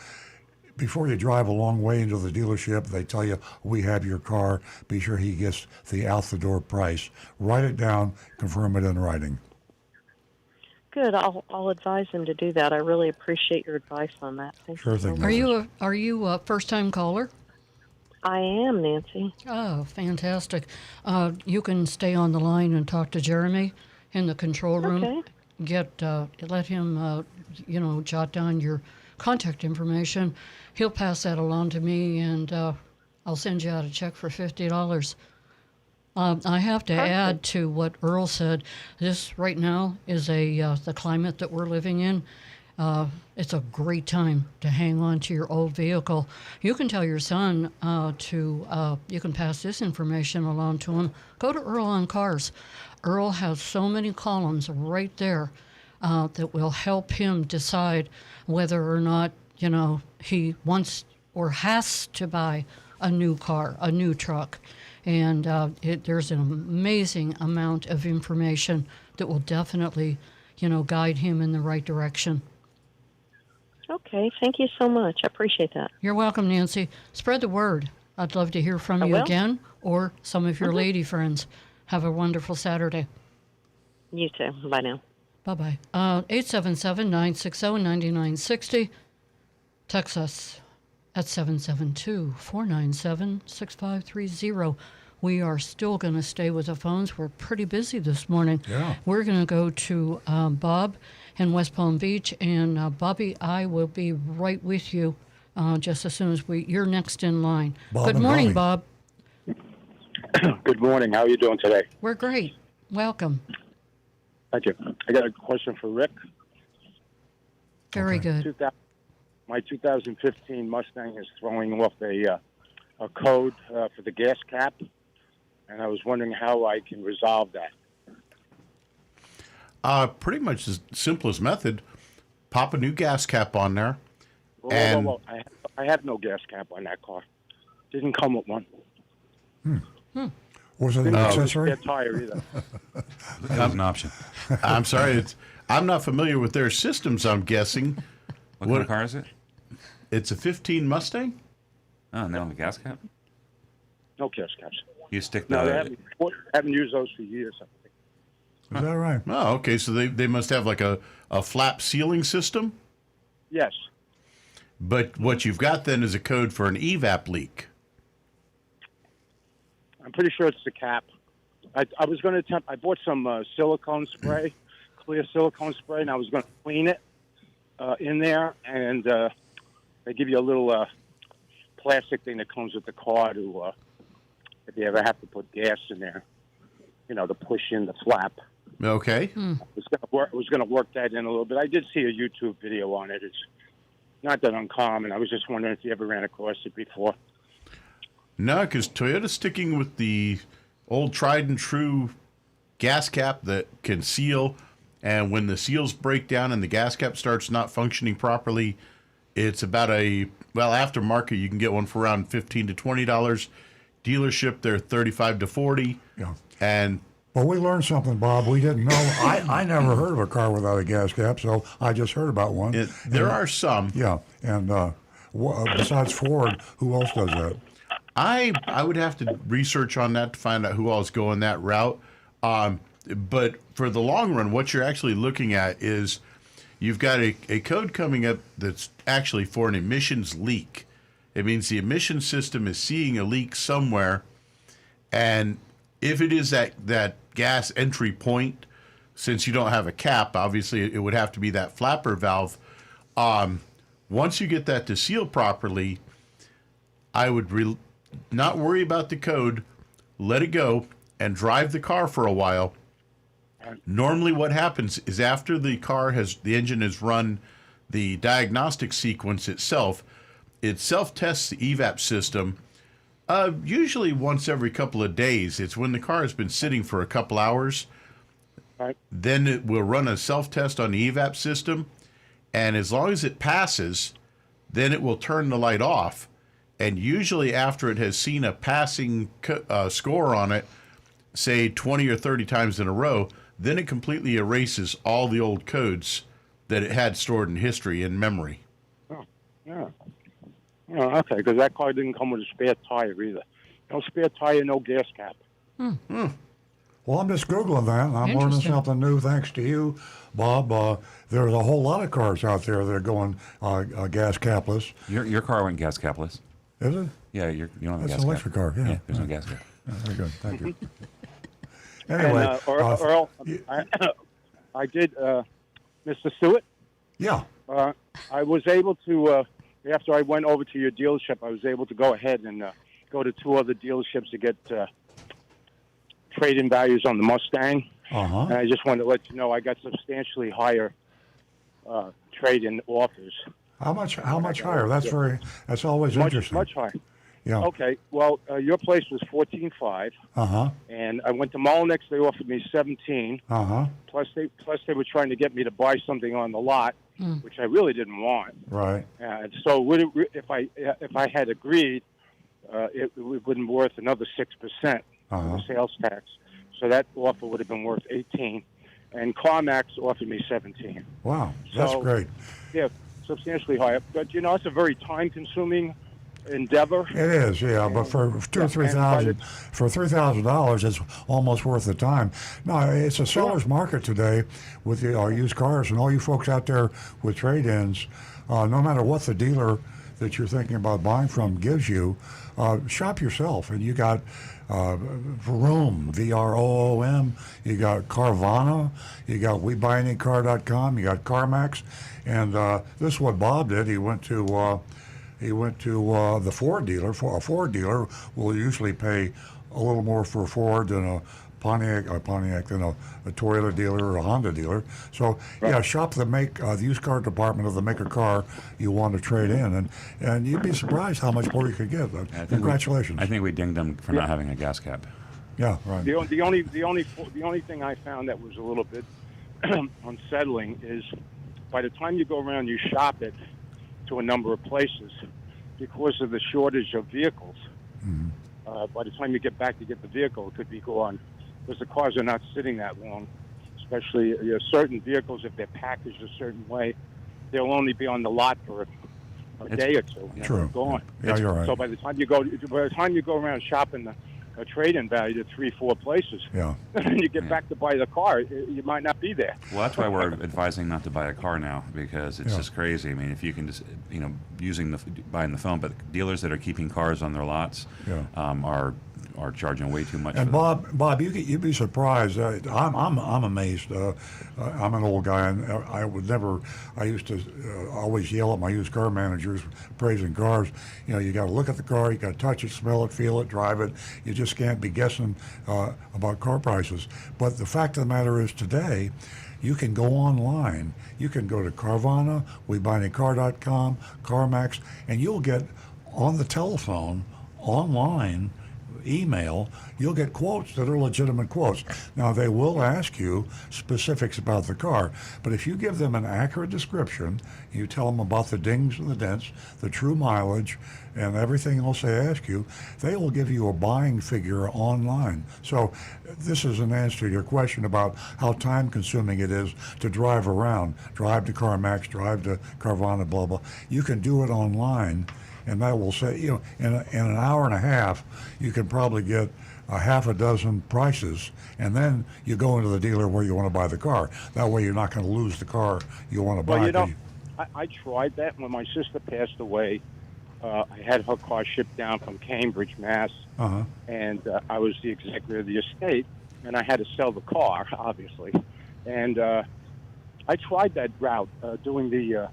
before you drive a long way into the dealership, they tell you, we have your car. Be sure he gets the out-the-door price. Write it down, confirm it in writing. Good. I'll advise him to do that. I really appreciate your advice on that. Thank Sure you so thing. much. Are you a first-time caller? I am, Nancy. Oh, fantastic. You can stay on the line and talk to Jeremy in the control room. Okay. Let him, jot down your contact information. He'll pass that along to me, and I'll send you out a check for $50. I have to add to what Earl said. This right now is the climate that we're living in. It's a great time to hang on to your old vehicle. You can tell your son you can pass this information along to him. Go to Earl on Cars. Earl has so many columns right there that will help him decide whether or not, he wants or has to buy a new car, a new truck. And there's an amazing amount of information that will definitely, guide him in the right direction. Okay. Thank you so much. I appreciate that. You're welcome, Nancy. Spread the word. I'd love to hear from you will. again, or some of your lady friends. Have a wonderful Saturday. You too. Bye now. Bye-bye. 877-960-9960. Text us at 772-497-6530. We are still going to stay with the phones. We're pretty busy this morning. Yeah. We're going to go to Bob in West Palm Beach, and Bobby, I will be right with you just as soon as you're next in line. Bob Good and morning, Bobby. Bob. Good morning. How are you doing today? We're great. Welcome. Thank you. I got a question for Rick. Very good. My 2015 Mustang is throwing off a code for the gas cap, and I was wondering how I can resolve that. Pretty much the simplest method. Pop a new gas cap on there. Whoa. I have no gas cap on that car. Didn't come with one. Was it an accessory? Spare tire either. That was an option. I'm sorry. I'm not familiar with their systems, I'm guessing. What kind of car is it? It's a 15 Mustang? Oh, no, the gas cap? No gas caps. You stick No, the... haven't used those for years. I think. Is that right? Oh, okay. So they must have like a flap sealing system? Yes. But what you've got then is a code for an evap leak. I'm pretty sure it's the cap. I was going to attempt. I bought some silicone spray, clear silicone spray, and I was going to clean it in there. And they give you a little plastic thing that comes with the car to, if you ever have to put gas in there, to push in the flap. Okay. I was going to work that in a little bit. I did see a YouTube video on it. It's not that uncommon. I was just wondering if you ever ran across it before. No, because Toyota's sticking with the old tried and true gas cap that can seal, and when the seals break down and the gas cap starts not functioning properly, it's about aftermarket you can get one for around $15 to $20. Dealership they're $35 to $40. Yeah. And Well, we learned something, Bob. We didn't know. I never heard of a car without a gas cap, so I just heard about one. There are some. Yeah, and besides Ford, who else does that? I would have to research on that to find out who else going that route. But for the long run, what you're actually looking at is you've got a code coming up that's actually for an emissions leak. It means the emission system is seeing a leak somewhere, and if it is that gas entry point, since you don't have a cap, obviously it would have to be that flapper valve. Once you get that to seal properly, I would not worry about the code, let it go, and drive the car for a while. Normally what happens is after the engine has run the diagnostic sequence itself, it self-tests the evap system, usually once every couple of days. It's when the car has been sitting for a couple hours. Right. Then it will run a self-test on the evap system, and as long as it passes, then it will turn the light off. And usually after it has seen a passing score on it, say 20 or 30 times in a row, then it completely erases all the old codes that it had stored in history in memory. Oh, yeah. Oh, okay, because that car didn't come with a spare tire either. No spare tire, no gas cap. Well, I'm just Googling that, and I'm learning Interesting. something new thanks to you, Bob. There's a whole lot of cars out there that are going gas capless. Your car went gas capless. Is it? Yeah, you don't have a That's gas an electric car, yeah. Yeah, there's no gas cap. Yeah, very good. Thank you. Anyway. And, Earl, I did, Mr. Stewart, Yeah. I was able to, after I went over to your dealership, I was able to go ahead and go to two other dealerships to get trade-in values on the Mustang. Uh-huh. And I just wanted to let you know I got substantially higher trade-in offers. How much higher? That's always interesting. Much higher. Yeah. Okay. Well, your place was 14.5, Uh-huh. and I went to Molnex. They offered me 17. Uh-huh. Plus, they were trying to get me to buy something on the lot, which I really didn't want. Right. And so, if I had agreed, it wouldn't be worth another 6% of the sales tax. So that offer would have been worth 18, and CarMax offered me 17. Wow. That's So, great. Yeah, substantially higher. But it's a very time-consuming endeavor. It is, yeah, but for $3,000, it's almost worth the time. No, it's a seller's market today with the used cars, and all you folks out there with trade-ins, no matter what the dealer that you're thinking about buying from gives you, shop yourself. And you got Vroom, VROOM, you got Carvana, you got WeBuyAnyCar.com, you got CarMax, and this is what Bob did. He went to the Ford dealer. For a Ford dealer will usually pay a little more for a Ford than a Pontiac than a Toyota dealer or a Honda dealer. So yeah, shop the used car department of the maker car you want to trade in, and you'd be surprised how much more you could get. Congratulations. I think we dinged them for not having a gas cap. Yeah, right. The only thing I found that was a little bit unsettling is by the time you go around, you shop it to a number of places because of the shortage of vehicles. Mm-hmm. By the time you get back to get the vehicle, it could be gone because the cars are not sitting that long. Especially certain vehicles, if they're packaged a certain way, they'll only be on the lot for a day or two. True. They're gone. Yeah, you're right. So by the time you go around shopping a trade-in value to 3-4 places, Yeah. and you get back to buy the car, you might not be there. Well, that's why we're advising not to buy a car now, because it's Yeah. just crazy. I mean, if you can just, buying the phone, but dealers that are keeping cars on their lots Yeah. are charging way too much. And for them. Bob, you'd be surprised. I'm amazed. I'm an old guy, and I used to always yell at my used car managers praising cars. You got to look at the car, you got to touch it, smell it, feel it, drive it. You just can't be guessing about car prices. But the fact of the matter is, today, you can go online. You can go to Carvana, WeBuyAnyCar.com, CarMax, and you'll get on the telephone, online, email, you'll get quotes that are legitimate quotes. Now, they will ask you specifics about the car, but if you give them an accurate description, you tell them about the dings and the dents, the true mileage, and everything else they ask you, they will give you a buying figure online. So this is an answer to your question about how time-consuming it is to drive around, drive to CarMax, drive to Carvana, blah, blah. You can do it online, and that will say, in an hour and a half, you can probably get a half a dozen prices, and then you go into the dealer where you want to buy the car. That way you're not going to lose the car you want to buy. Well, I tried that when my sister passed away. I had her car shipped down from Cambridge, Mass, and I was the executor of the estate, and I had to sell the car, obviously. And I tried that route, doing the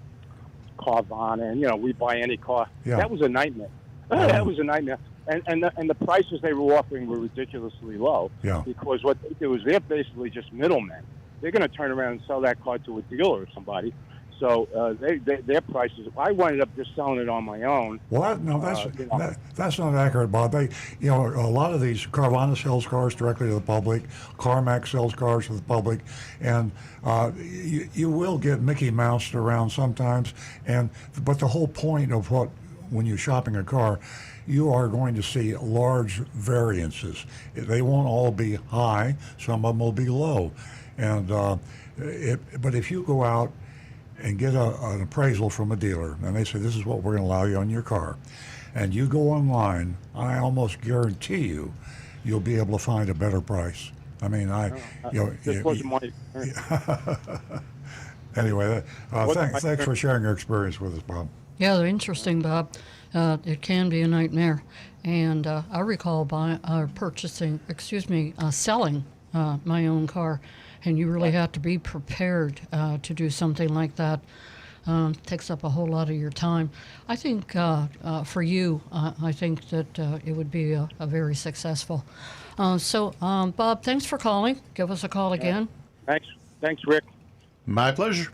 Carvana, and, we buy any car. Yeah. That was a nightmare. That was a nightmare. And the prices they were offering were ridiculously low. Yeah. Because what they do is they're basically just middlemen. They're going to turn around and sell that car to a dealer or somebody. So their prices. I wound up just selling it on my own. Well, that's not accurate, Bob. A lot of these Carvana sells cars directly to the public. CarMax sells cars to the public, and you will get Mickey Moused around sometimes. But the whole point of when you're shopping a car, you are going to see large variances. They won't all be high. Some of them will be low, but if you go out and get an appraisal from a dealer, and they say, this is what we're going to allow you on your car, and you go online, I almost guarantee you'll be able to find a better price. I mean, this wasn't my anyway, thanks for sharing your experience with us, Bob. Yeah, they're interesting, Bob. It can be a nightmare. And I recall selling my own car. And you really have to be prepared to do something like that. Takes up a whole lot of your time. I think for you, I think that it would be a very successful. Bob, thanks for calling. Give us a call again. Thanks, Rick. My pleasure.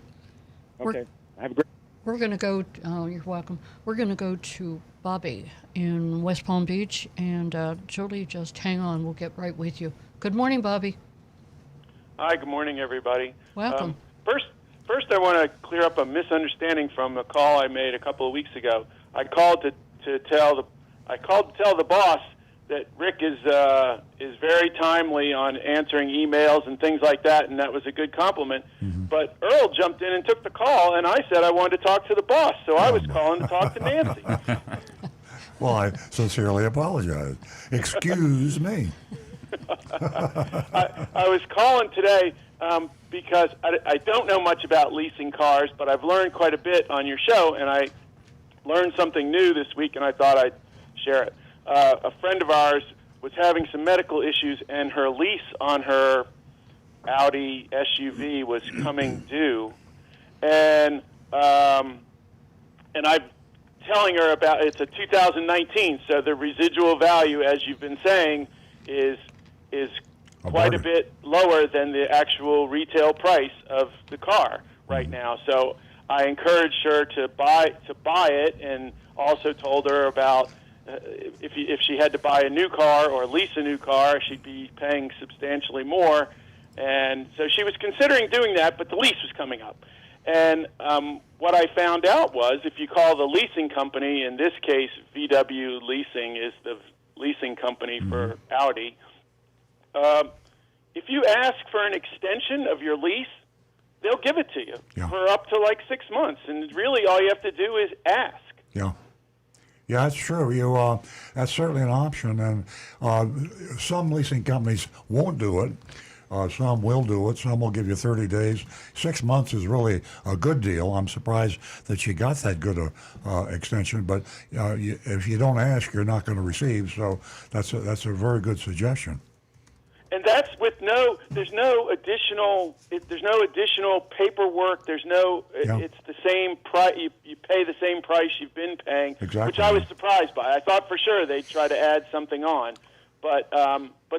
Okay. Have a great. We're going to go. You're welcome. We're going to go to Bobby in West Palm Beach, and Julie, just hang on. We'll get right with you. Good morning, Bobby. Hi, good morning, everybody. Welcome. First, I want to clear up a misunderstanding from a call I made a couple of weeks ago. I called to tell the boss that Rick is very timely on answering emails and things like that, and that was a good compliment. Mm-hmm. But Earl jumped in and took the call, and I said I wanted to talk to the boss, so I was calling to talk to Nancy. Well, I sincerely apologize. Excuse me. I was calling today because I don't know much about leasing cars, but I've learned quite a bit on your show, and I learned something new this week, and I thought I'd share it. A friend of ours was having some medical issues, and her lease on her Audi SUV was coming due, and I'm telling her about it's a 2019, so the residual value, as you've been saying, is quite a bit lower than the actual retail price of the car right now. So I encouraged her to buy it, and also told her about if she had to buy a new car or lease a new car, she'd be paying substantially more. And so she was considering doing that, but the lease was coming up. And what I found out was if you call the leasing company, in this case VW Leasing is the leasing company for Audi, if you ask for an extension of your lease, they'll give it to you for up to like 6 months. And really all you have to do is ask. Yeah. Yeah, that's true. That's certainly an option, and some leasing companies won't do it. Some will do it. Some will give you 30 days. 6 months is really a good deal. I'm surprised that you got that good extension. But if you don't ask, you're not going to receive. So that's a very good suggestion. And that's with there's no additional paperwork. It's the same price. You pay the same price you've been paying, which I was surprised by. I thought for sure they'd try to add something on, but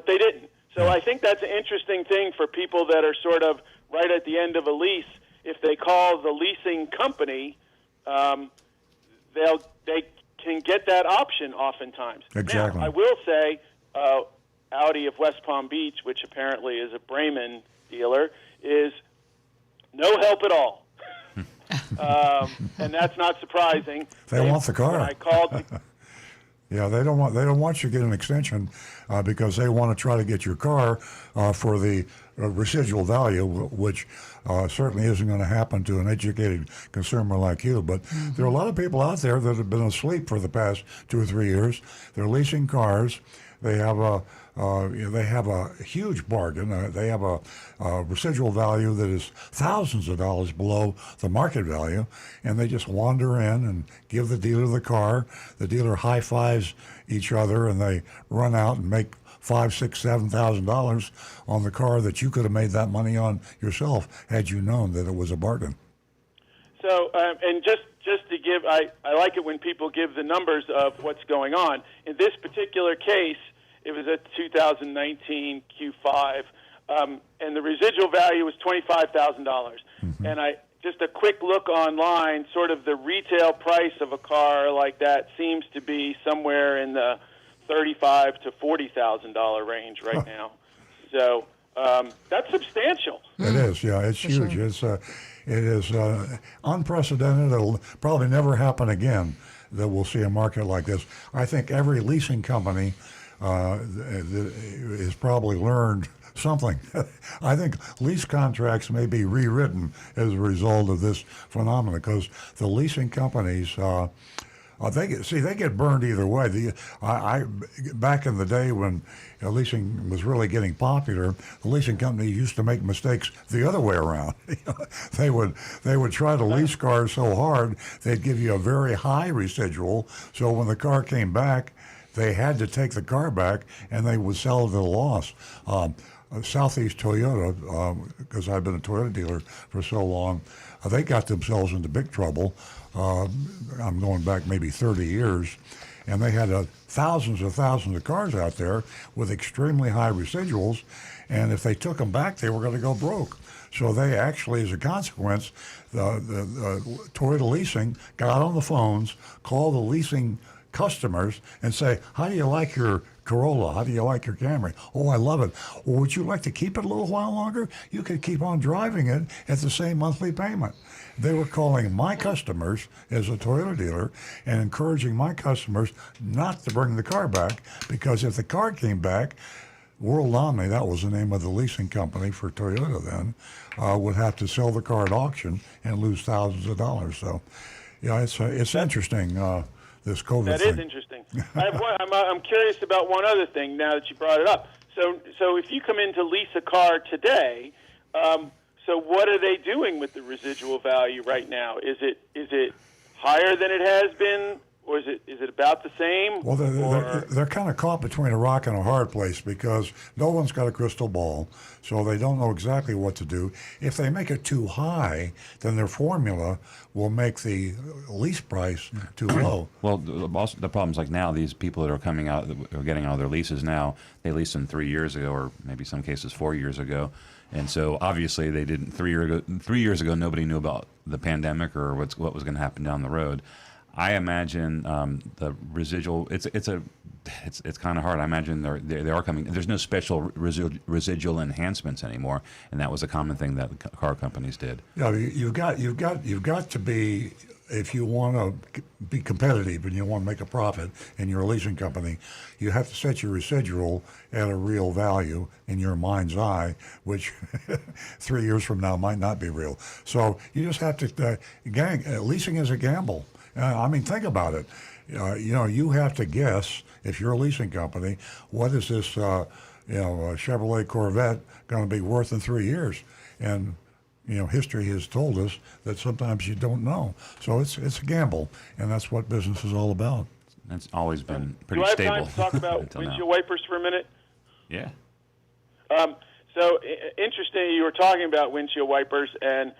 they didn't. So I think that's an interesting thing for people that are sort of right at the end of a lease. If they call the leasing company, they can get that option oftentimes. Exactly. Now, I will say Audi of West Palm Beach, which apparently is a Bremen dealer, is no help at all. And that's not surprising. They want the car. When I called, Yeah, they don't want you to get an extension because they want to try to get your car for the residual value, which certainly isn't going to happen to an educated consumer like you. But there are a lot of people out there that have been asleep for the past 2 or 3 years. They're leasing cars. They have a huge bargain. They have a residual value that is thousands of dollars below the market value, and they just wander in and give the dealer the car. The dealer high fives each other, and they run out and make $5,000, $6,000, $7,000 on the car that you could have made that money on yourself had you known that it was a bargain. So, and just to give, I like it when people give the numbers of what's going on. In this particular case, it was a 2019 Q5, and the residual value was $25,000. Mm-hmm. And just a quick look online, sort of the retail price of a car like that seems to be somewhere in the $35,000 to $40,000 range right now. So that's substantial. It is, yeah, it's huge. Sure. It is unprecedented. It'll probably never happen again that we'll see a market like this. I think every leasing company has probably learned something. I think lease contracts may be rewritten as a result of this phenomenon because the leasing companies, they get burned either way. Back in the day when leasing was really getting popular, the leasing company used to make mistakes the other way around. They would try to lease cars so hard they'd give you a very high residual. So when the car came back, they had to take the car back and they would sell it at a loss. Southeast Toyota, because I've been a Toyota dealer for so long, they got themselves into big trouble. I'm going back maybe 30 years, and they had thousands of cars out there with extremely high residuals, and if they took them back, they were going to go broke. So they actually, as a consequence, the Toyota leasing got on the phones, called the leasing customers, and say, how do you like your Corolla? How do you like your Camry? Oh, I love it. Well, would you like to keep it a little while longer? You could keep on driving it at the same monthly payment. They were calling my customers as a Toyota dealer and encouraging my customers not to bring the car back, because if the car came back, World Omni, that was the name of the leasing company for Toyota then, would have to sell the car at auction and lose thousands of dollars. So, yeah, it's interesting. This COVID that thing. Is interesting. I'm curious about one other thing now that you brought it up. So if you come in to lease a car today, so what are they doing with the residual value right now? Is it higher than it has been, or is it about the same? Well, they're kind of caught between a rock and a hard place because no one's got a crystal ball, so they don't know exactly what to do. If they make it too high, then their formula will make the lease price too low. Well, also the problem's like now these people that are coming out, that are getting out of their leases now, they leased them 3 years ago, or maybe some cases 4 years ago. And so obviously they didn't 3 years ago. Nobody knew about the pandemic or what was going to happen down the road. I imagine the residual. It's kind of hard. I imagine they are coming. There's no special residual enhancements anymore, and that was a common thing that car companies did. Yeah, you've got to be, if you want to be competitive and you want to make a profit and you're a leasing company, you have to set your residual at a real value in your mind's eye, which 3 years from now might not be real. So you just have to. Leasing is a gamble. I mean, think about it. You have to guess, if you're a leasing company, what is this, Chevrolet Corvette going to be worth in 3 years? And, history has told us that sometimes you don't know. So it's a gamble, and that's what business is all about. That's always been pretty stable. Do I have stable. time to talk about windshield wipers for a minute? Yeah. So interesting, you were talking about windshield wipers, and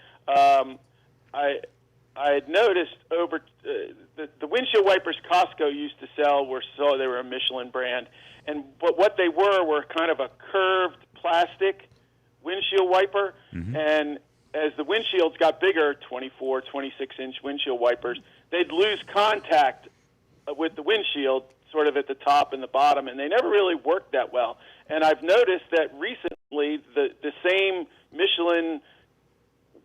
I had noticed over the windshield wipers Costco used to sell they were a Michelin brand, and what they were kind of a curved plastic windshield wiper, and as the windshields got bigger, 24, 26-inch windshield wipers, they'd lose contact with the windshield sort of at the top and the bottom, and they never really worked that well. And I've noticed that recently the same Michelin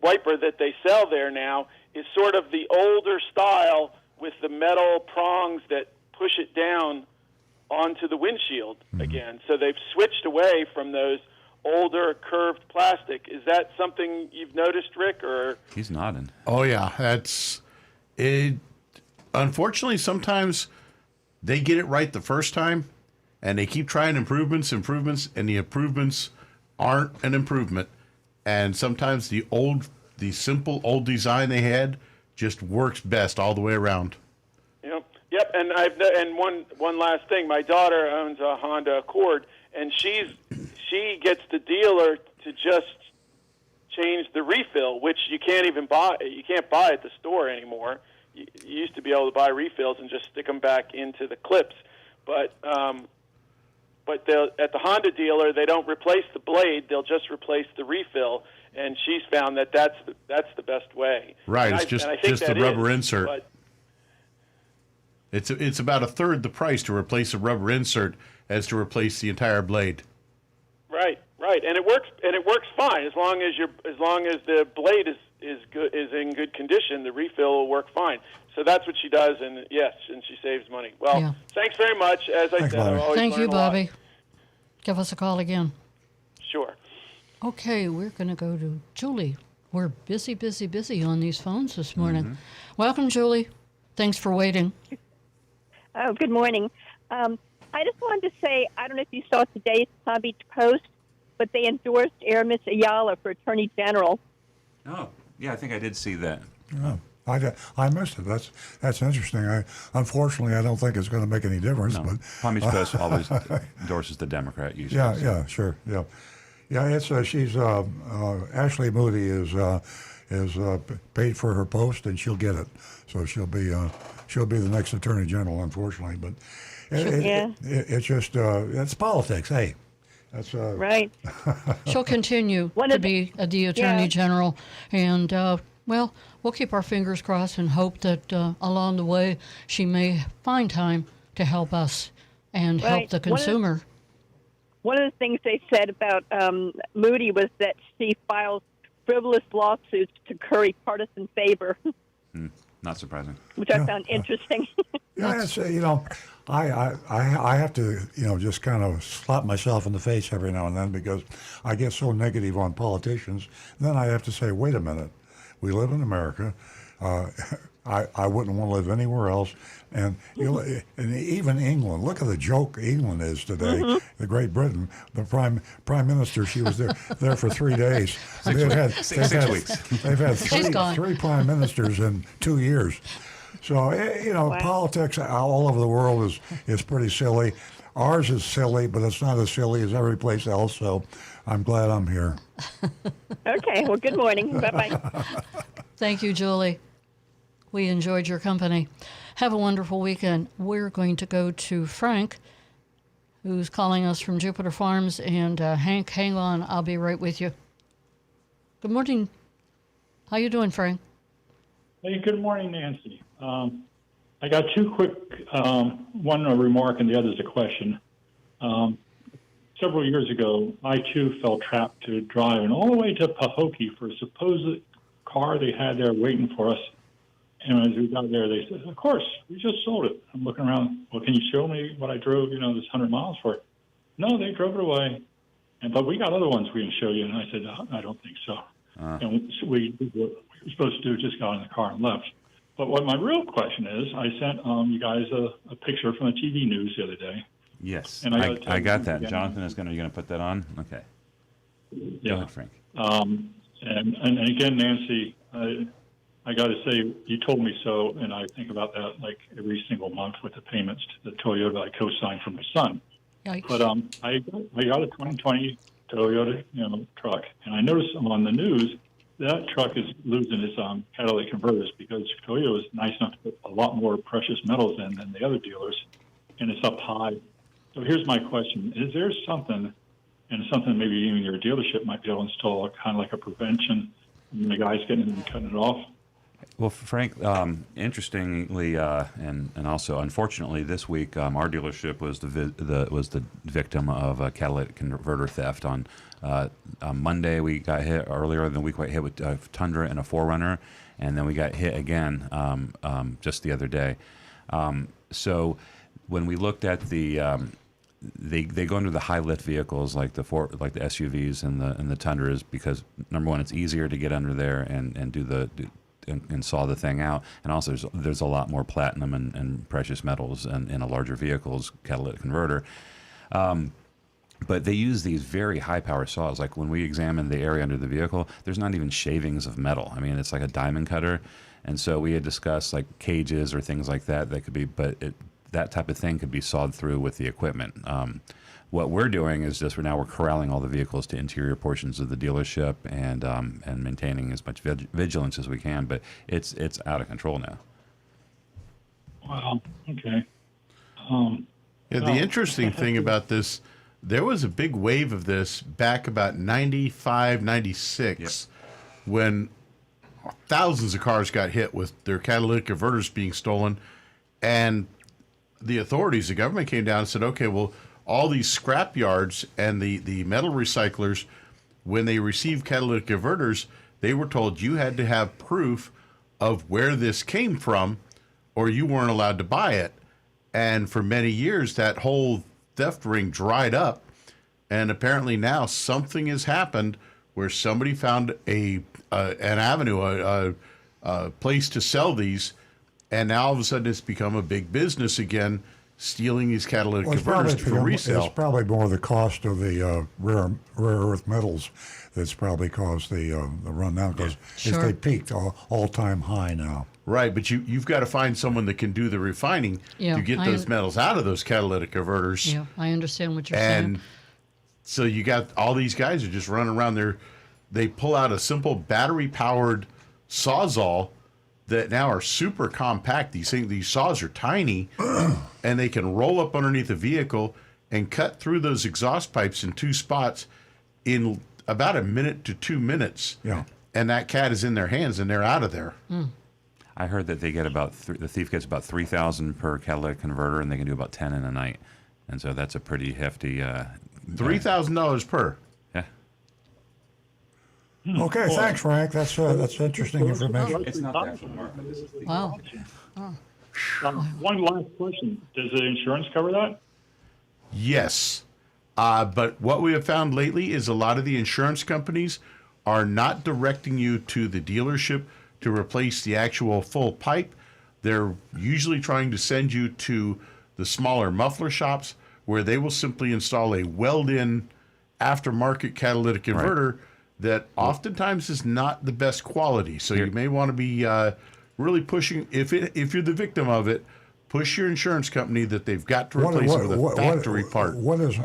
wiper that they sell there now is sort of the older style with the metal prongs that push it down onto the windshield again. So they've switched away from those older curved plastic. Is that something you've noticed, Rick? Or He's nodding. Oh yeah, that's it. Unfortunately, sometimes they get it right the first time, and they keep trying improvements, and the improvements aren't an improvement. And sometimes the simple old design they had just works best all the way around. Yep. And one last thing. My daughter owns a Honda Accord, and she gets the dealer to just change the refill, which you can't even buy. You can't buy at the store anymore. You used to be able to buy refills and just stick them back into the clips, but they'll, at the Honda dealer, they don't replace the blade; they'll just replace the refill. And she's found that that's the best way. Right, and it's just that the rubber is, insert. But it's about a third the price to replace a rubber insert as to replace the entire blade. Right, and it works fine as long as the blade is in good condition. The refill will work fine. So that's what she does, and yes, and she saves money. Well, Yeah. Thanks very much. As I said, I always Thank you, learn a lot. Bobby. Give us a call again. Sure. Okay, we're going to go to Julie. We're busy on these phones this morning. Welcome, Julie. Thanks for waiting. Oh, good morning. I just wanted to say, I don't know if you saw today's Palm Beach Post, but they endorsed Aramis Ayala for Attorney General. Oh, yeah, I think I did see that. Oh, I missed it. That's interesting. Unfortunately, I don't think it's going to make any difference. No. But Palm Beach Post always endorses the Democrat usually. Yeah, sure. Yeah. It's she's Ashley Moody is paid for her post, and she'll get it. So she'll be the next Attorney General, unfortunately. But it's just it's politics. Hey, that's right. She'll continue to be the Attorney General, and well, we'll keep our fingers crossed and hope that along the way she may find time to help us and help the consumer. One of the things they said about Moody was that she files frivolous lawsuits to curry partisan favor. Not surprising. Which I found interesting. Yeah, it's, I have to, just kind of slap myself in the face every now and then because I get so negative on politicians. And then I have to say, wait a minute, we live in America. I wouldn't want to live anywhere else. And and even England, look at the joke England is today. The Great Britain, the prime minister, she was there for 3 days. They've had 6 weeks. They've had three prime ministers in 2 years. So politics all over the world is pretty silly. Ours is silly, but it's not as silly as every place else. So I'm glad I'm here. Okay. Well, good morning. Bye-bye. Thank you, Julie. We enjoyed your company. Have a wonderful weekend. We're going to go to Frank, who's calling us from Jupiter Farms. And Hank, hang on. I'll be right with you. Good morning. How you doing, Frank? Hey, good morning, Nancy. I got two quick, one a remark and the other is a question. Several years ago, I too felt trapped to driving all the way to Pahokee for a supposed car they had there waiting for us. And as we got there, they said, of course, we just sold it. I'm looking around. Well, can you show me what I drove, this 100 miles for? No, they drove it away. But we got other ones we can show you. And I said, I don't think so. And what we were supposed to do just got in the car and left. But what my real question is, I sent you guys a picture from the TV news the other day. Yes, and I got that. Again, Jonathan is going to put that on? Okay. Yeah. Go ahead, Frank. And again, Nancy, I got to say, you told me so, and I think about that like every single month with the payments to the Toyota I co-signed for my son. Yikes. But I got a 2020 Toyota truck, and I noticed on the news that truck is losing its catalytic converters because Toyota is nice enough to put a lot more precious metals in than the other dealers, and it's up high. So here's my question: is there something, and something maybe even your dealership might be able to install, kind of like a prevention, and the guy's getting in and cutting it off? Well, Frank, interestingly, and also unfortunately, this week our dealership was the victim of a catalytic converter theft. On Monday, we got hit earlier in the week. We got hit with a Tundra and a 4Runner, and then we got hit again just the other day. So when we looked at the they go into the high lift vehicles like the SUVs and the Tundras because number one, it's easier to get under there and and saw the thing out, and also there's a lot more platinum and precious metals in a larger vehicle's catalytic converter. But they use these very high power saws. Like when we examined the area under the vehicle, there's not even shavings of metal. I mean, it's like a diamond cutter. And so we had discussed like cages or things like that could be, that type of thing could be sawed through with the equipment. What we're doing is just we're corralling all the vehicles to interior portions of the dealership and maintaining as much vigilance as we can. But it's out of control now. Wow. Okay. The interesting thing about this, there was a big wave of this back about 95, 96, when thousands of cars got hit with their catalytic converters being stolen. And the authorities, the government came down and said, okay, well, all these scrap yards and the metal recyclers, when they received catalytic converters, they were told you had to have proof of where this came from or you weren't allowed to buy it. And for many years, that whole theft ring dried up. And apparently now something has happened where somebody found an avenue, a place to sell these. And now all of a sudden it's become a big business again, stealing these catalytic converters for resale. It's probably more the cost of the rare earth metals that's probably caused the run down because they peaked all-time high now. Right, but you've got to find someone that can do the refining to get those metals out of those catalytic converters. Yeah, I understand what you're saying. And so you got all these guys who just run around there. They pull out a simple battery-powered Sawzall that now are super compact. These saws are tiny, and they can roll up underneath the vehicle and cut through those exhaust pipes in two spots in about a minute to 2 minutes. Yeah, and that cat is in their hands, and they're out of there. I heard that they get the thief gets about 3,000 per catalytic converter, and they can do about 10 in a night, and so that's a pretty hefty. $3,000 per. Yeah. Okay, thanks, Frank. That's interesting information. It's not the actual mark. Wow. One last question: does the insurance cover that? Yes, but what we have found lately is a lot of the insurance companies are not directing you to the dealership to replace the actual full pipe. They're usually trying to send you to the smaller muffler shops where they will simply install a weld-in aftermarket catalytic converter that oftentimes is not the best quality. So you may want to be really pushing, if you're the victim of it, push your insurance company that they've got to replace it with a factory part. What is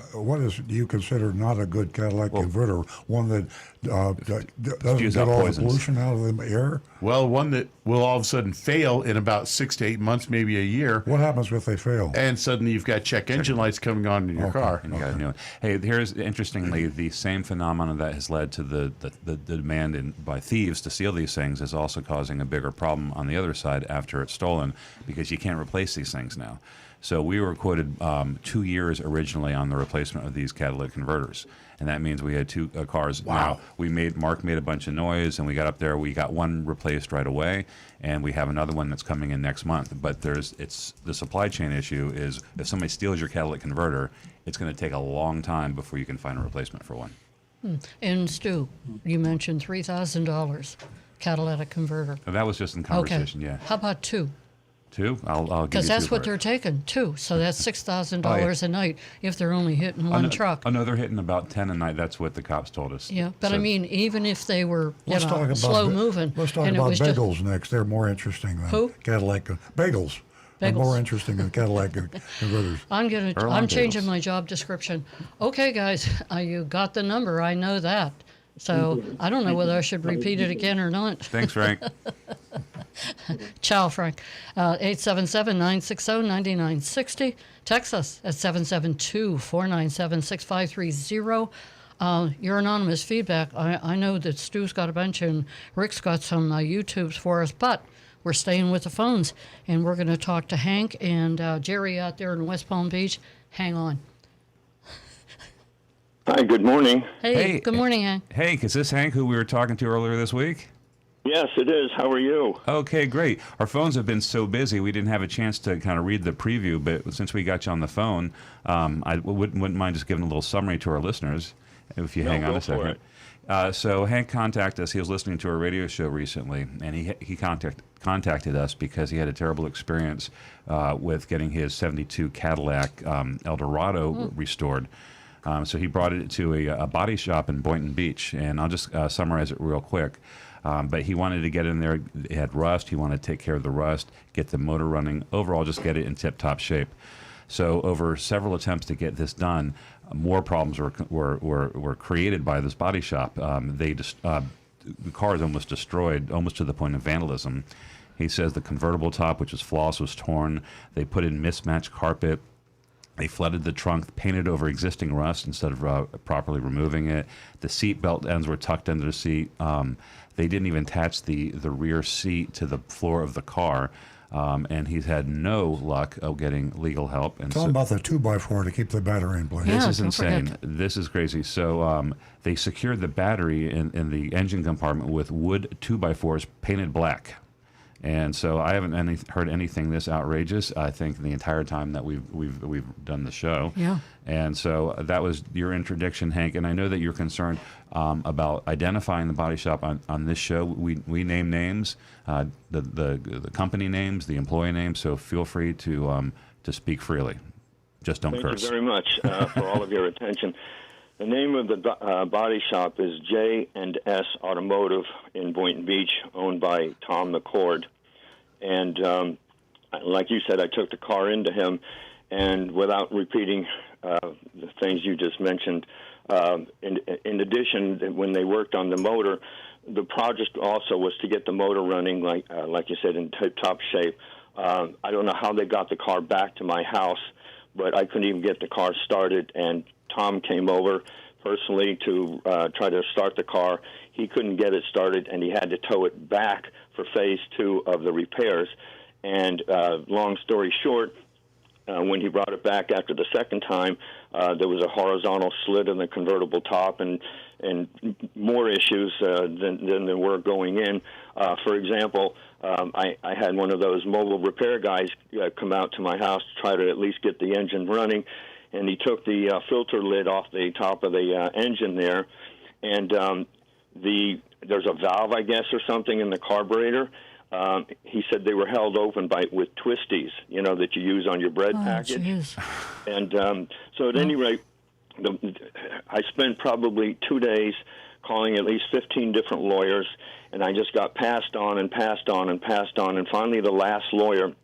do you consider not a good catalytic converter? One that doesn't get all the pollution out of the air? Well, one that will all of a sudden fail in about 6 to 8 months, maybe a year. What happens if they fail? And suddenly you've got check engine lights coming on in your car. And you got a new one. Hey, here's interestingly the same phenomenon that has led to the demand by thieves to steal these things is also causing a bigger problem on the other side after it's stolen because you can't replace these things now. So we were quoted 2 years originally on the replacement of these catalytic converters, and that means we had two cars. Wow! Now Mark made a bunch of noise, and we got up there. We got one replaced right away, and we have another one that's coming in next month. But the supply chain issue is if somebody steals your catalytic converter, it's going to take a long time before you can find a replacement for one. And Stu, you mentioned $3,000 catalytic converter. Oh, that was just in conversation. Okay. Yeah. How about two? Two? I'll give you two. Because that's what for they're it. taking, two. So that's $6,000 a night if they're only hitting one truck. They're hitting about 10 a night. That's what the cops told us. Yeah, but So- I mean, even if they were Let's talk about slow moving. Let's talk and about it was just- bagels next. They're more interesting than Who? Cadillac bagels. They're Bagels. more interesting than Cadillac converters. I'm on changing bagels. my job description. Okay, guys, you got the number. I know that. So I don't know whether I should repeat it again or not. Thanks, Frank. Ciao, Frank. 877-960-9960. Text us at 772-497-6530. your anonymous feedback, I know that Stu's got a bunch and Rick's got some YouTubes for us, but we're staying with the phones, and we're going to talk to Hank and Jerry out there in West Palm Beach. Hang on. Hi, good morning. Hey, good morning, Hank. Hank, is this Hank who we were talking to earlier this week? Yes, it is. How are you? Okay, great. Our phones have been so busy, we didn't have a chance to kind of read the preview, but since we got you on the phone, I wouldn't mind just giving a little summary to our listeners, if you hang on a second. So Hank contacted us. He was listening to our radio show recently, and he contacted us because he had a terrible experience with getting his 72 Cadillac Eldorado restored. So he brought it to a body shop in Boynton Beach, and I'll just summarize it real quick. But he wanted to get in there. It had rust. He wanted to take care of the rust, get the motor running, overall just get it in tip-top shape. So over several attempts to get this done, more problems were created by this body shop. The car is almost destroyed, almost to the point of vandalism. He says the convertible top, which is flawless, was torn. They put in mismatched carpet. They flooded the trunk, painted over existing rust instead of properly removing it. The seat belt ends were tucked under the seat. They didn't even attach the rear seat to the floor of the car. And he's had no luck of getting legal help. And Tell him about the 2x4 to keep the battery in place. This is insane. This is crazy. So they secured the battery in the engine compartment with wood 2x4s painted black. And so I haven't heard anything this outrageous, I think, the entire time that we've done the show. Yeah. And so that was your introduction, Hank. And I know that you're concerned about identifying the body shop on this show. We name names, the company names, the employee names. So feel free to speak freely. Just don't curse. Thank you very much for all of your attention. The name of the body shop is J&S Automotive in Boynton Beach, owned by Tom McCord. And like you said, I took the car into him, and without repeating the things you just mentioned, in addition, when they worked on the motor, the project also was to get the motor running, like you said, in tip-top shape. I don't know how they got the car back to my house, but I couldn't even get the car started, and Tom came over personally to try to start the car. He couldn't get it started, and he had to tow it back for phase 2 of the repairs. And long story short, when he brought it back after the second time, there was a horizontal slit in the convertible top and more issues than there were going in. For example, I had one of those mobile repair guys come out to my house to try to at least get the engine running, and he took the filter lid off the top of the engine there, and there's a valve, I guess, or something in the carburetor. He said they were held open with twisties, that you use on your bread package. Geez. And so at any rate, I spent probably 2 days calling at least 15 different lawyers, and I just got passed on and passed on and passed on. And finally, the last lawyer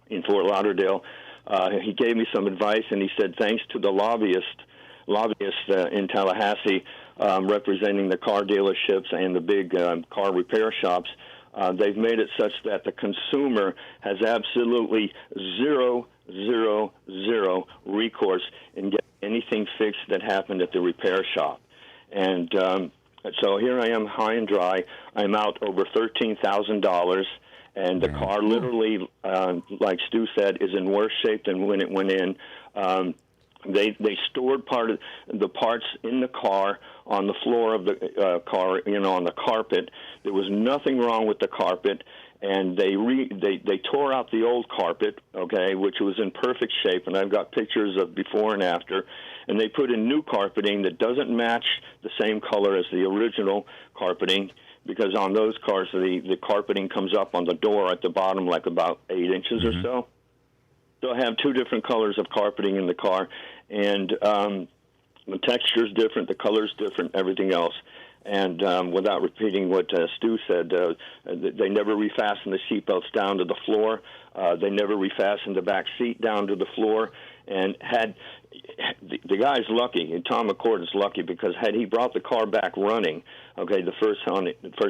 in Fort Lauderdale, he gave me some advice, and he said, thanks to the lobbyists in Tallahassee representing the car dealerships and the big car repair shops, they've made it such that the consumer has absolutely zero recourse in getting anything fixed that happened at the repair shop. And so here I am high and dry. I'm out over $13,000. And the car literally, like Stu said, is in worse shape than when it went in. They stored part of the parts in the car on the floor of the car, on the carpet. There was nothing wrong with the carpet, and they tore out the old carpet, which was in perfect shape, and I've got pictures of before and after. And they put in new carpeting that doesn't match the same color as the original carpeting, because on those cars, the carpeting comes up on the door at the bottom like about 8 inches or so. So I have 2 different colors of carpeting in the car, and the texture's different, the color's different, everything else. And without repeating what Stu said, they never refastened the seatbelts down to the floor. They never refastened the back seat down to the floor. And the guy's lucky, and Tom McCord is lucky, because had he brought the car back running, the first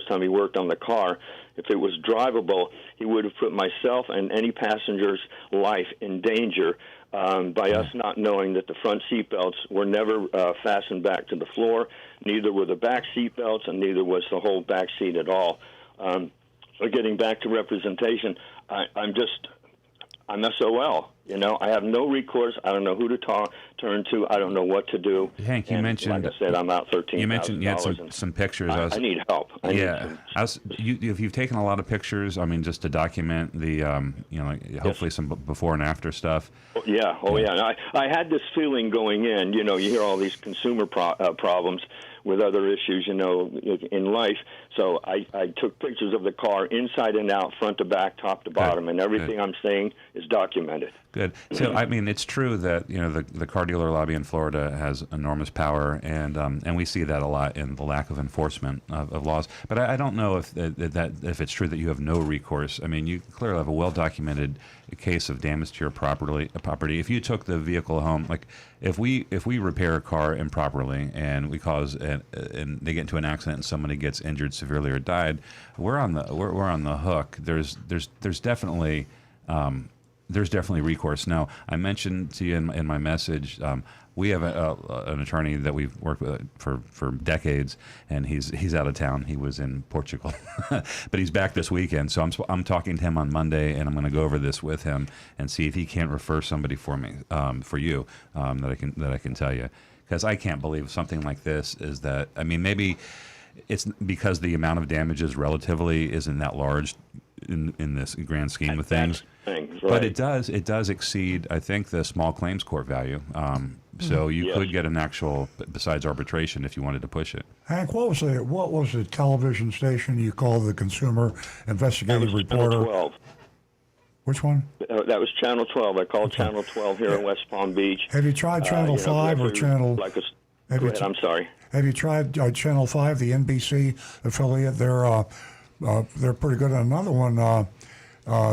time he worked on the car, if it was drivable, he would have put myself and any passenger's life in danger by us not knowing that the front seat belts were never fastened back to the floor. Neither were the back seat belts, and neither was the whole back seat at all. So getting back to representation, I'm SOL. You know, I have no recourse. I don't know who to turn to. I don't know what to do. Hank, you mentioned, like I said, I'm out $13,000. You mentioned you had some pictures. I need help. If you've taken a lot of pictures, I mean, just to document the, hopefully some before and after stuff. Yeah. And I had this feeling going in. You know, you hear all these consumer problems with other issues, you know, in life. So I took pictures of the car inside and out, front to back, top to bottom, and everything I'm saying is documented. Good. So, I mean, it's true that, you know, the car dealer lobby in Florida has enormous power, and we see that a lot in the lack of enforcement of laws. But I don't know if it's true that you have no recourse. I mean, you clearly have a well-documented case of damage to your property. If you took the vehicle home, like if we repair a car improperly and we cause and they get into an accident and somebody gets injured severely or died, we're on the hook. There's definitely recourse. Now, I mentioned to you in my message, we have an attorney that we've worked with for decades, and he's out of town. He was in Portugal, but he's back this weekend. So I'm talking to him on Monday, and I'm going to go over this with him and see if he can't refer somebody for me, for you, that I can tell you, because I can't believe something like this is that. I mean, maybe it's because the amount of damages relatively isn't that large in this grand scheme of things. Right. But it does exceed, I think, the small claims court value. So you could get an actual, besides arbitration, if you wanted to push it. Hank, what was the television station you called the Consumer Investigative Reporter? Channel 12. Which one? That was Channel 12. I called Channel 12 here in West Palm Beach. Have you tried Channel 5 or Channel? Go ahead, I'm sorry. Have you tried Channel 5, the NBC affiliate? They're pretty good. Another one,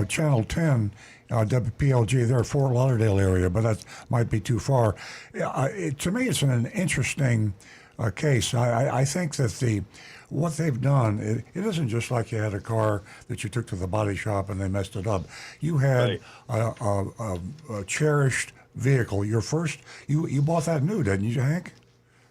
Channel 10, WPLG, they're Fort Lauderdale area, but that might be too far. To me, it's an interesting case. I think that what they've done, it isn't just like you had a car that you took to the body shop and they messed it up. You had a cherished vehicle. Your first, you bought that new, didn't you, Hank?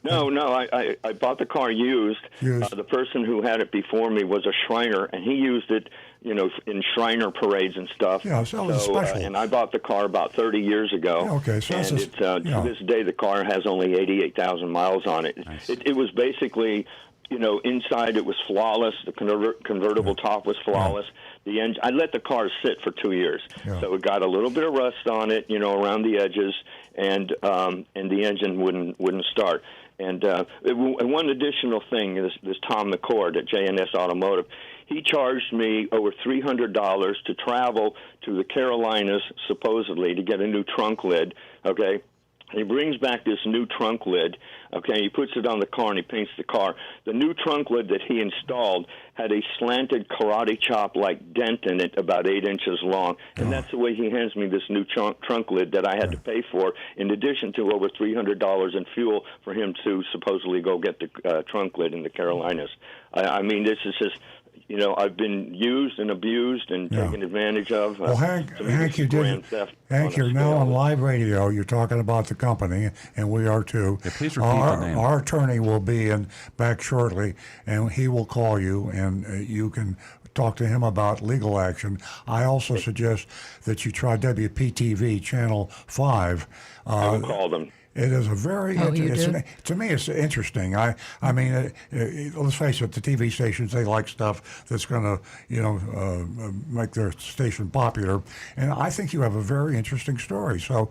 No, I bought the car used. The person who had it before me was a Shriner, and he used it, you know, in Shriner parades and stuff. Yeah, so it was special. And I bought the car about 30 years ago. Yeah, okay, so and to this day, the car has only 88,000 miles on it. Nice. It was basically, you know, inside it was flawless. The convertible top was flawless. The engine, I let the car sit for 2 years, so it got a little bit of rust on it, you know, around the edges, and the engine wouldn't start. And one additional thing is this Tom McCord at J&S Automotive. He charged me over $300 to travel to the Carolinas, supposedly, to get a new trunk lid, okay? He brings back this new trunk lid, okay? He puts it on the car and he paints the car. The new trunk lid that he installed had a slanted karate chop-like dent in it about 8 inches long. And that's the way he hands me this new trunk lid that I had to pay for, in addition to over $300 in fuel for him to supposedly go get the trunk lid in the Carolinas. I mean, this is just... You know, I've been used and abused and taken advantage of. Well, Hank, you're now on live radio. You're talking about the company, and we are too. Yeah, please repeat the name. Our attorney will be back shortly, and he will call you, and you can talk to him about legal action. I also suggest that you try WPTV Channel 5. I will call them. It is a very to me it's interesting. I mean, let's face it, the TV stations, they like stuff that's going to make their station popular, and I think you have a very interesting story. So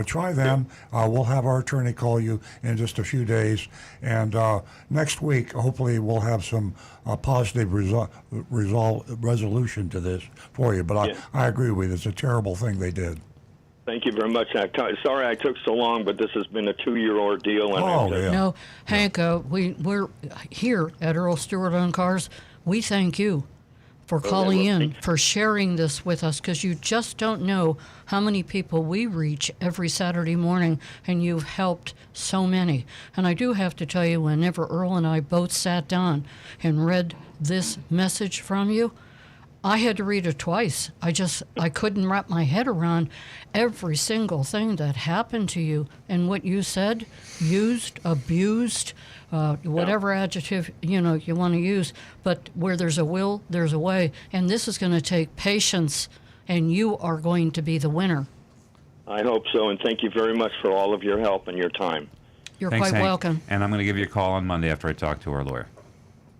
try them. We'll have our attorney call you in just a few days, and next week hopefully we'll have some positive resolution to this for you. But I agree with you. It's a terrible thing they did. Thank you very much. Sorry I took so long, but this has been a 2-year ordeal. And No, Hank, we're here at Earl Stewart on Cars. We thank you for calling in, for sharing this with us, because you just don't know how many people we reach every Saturday morning, and you've helped so many. And I do have to tell you, whenever Earl and I both sat down and read this message from you, I had to read it twice. I couldn't wrap my head around every single thing that happened to you and what you said, used, abused, whatever adjective you want to use. But where there's a will, there's a way. And this is going to take patience, and you are going to be the winner. I hope so, and thank you very much for all of your help and your time. You're Thanks, quite Hank. welcome. And I'm going to give you a call on Monday after I talk to our lawyer.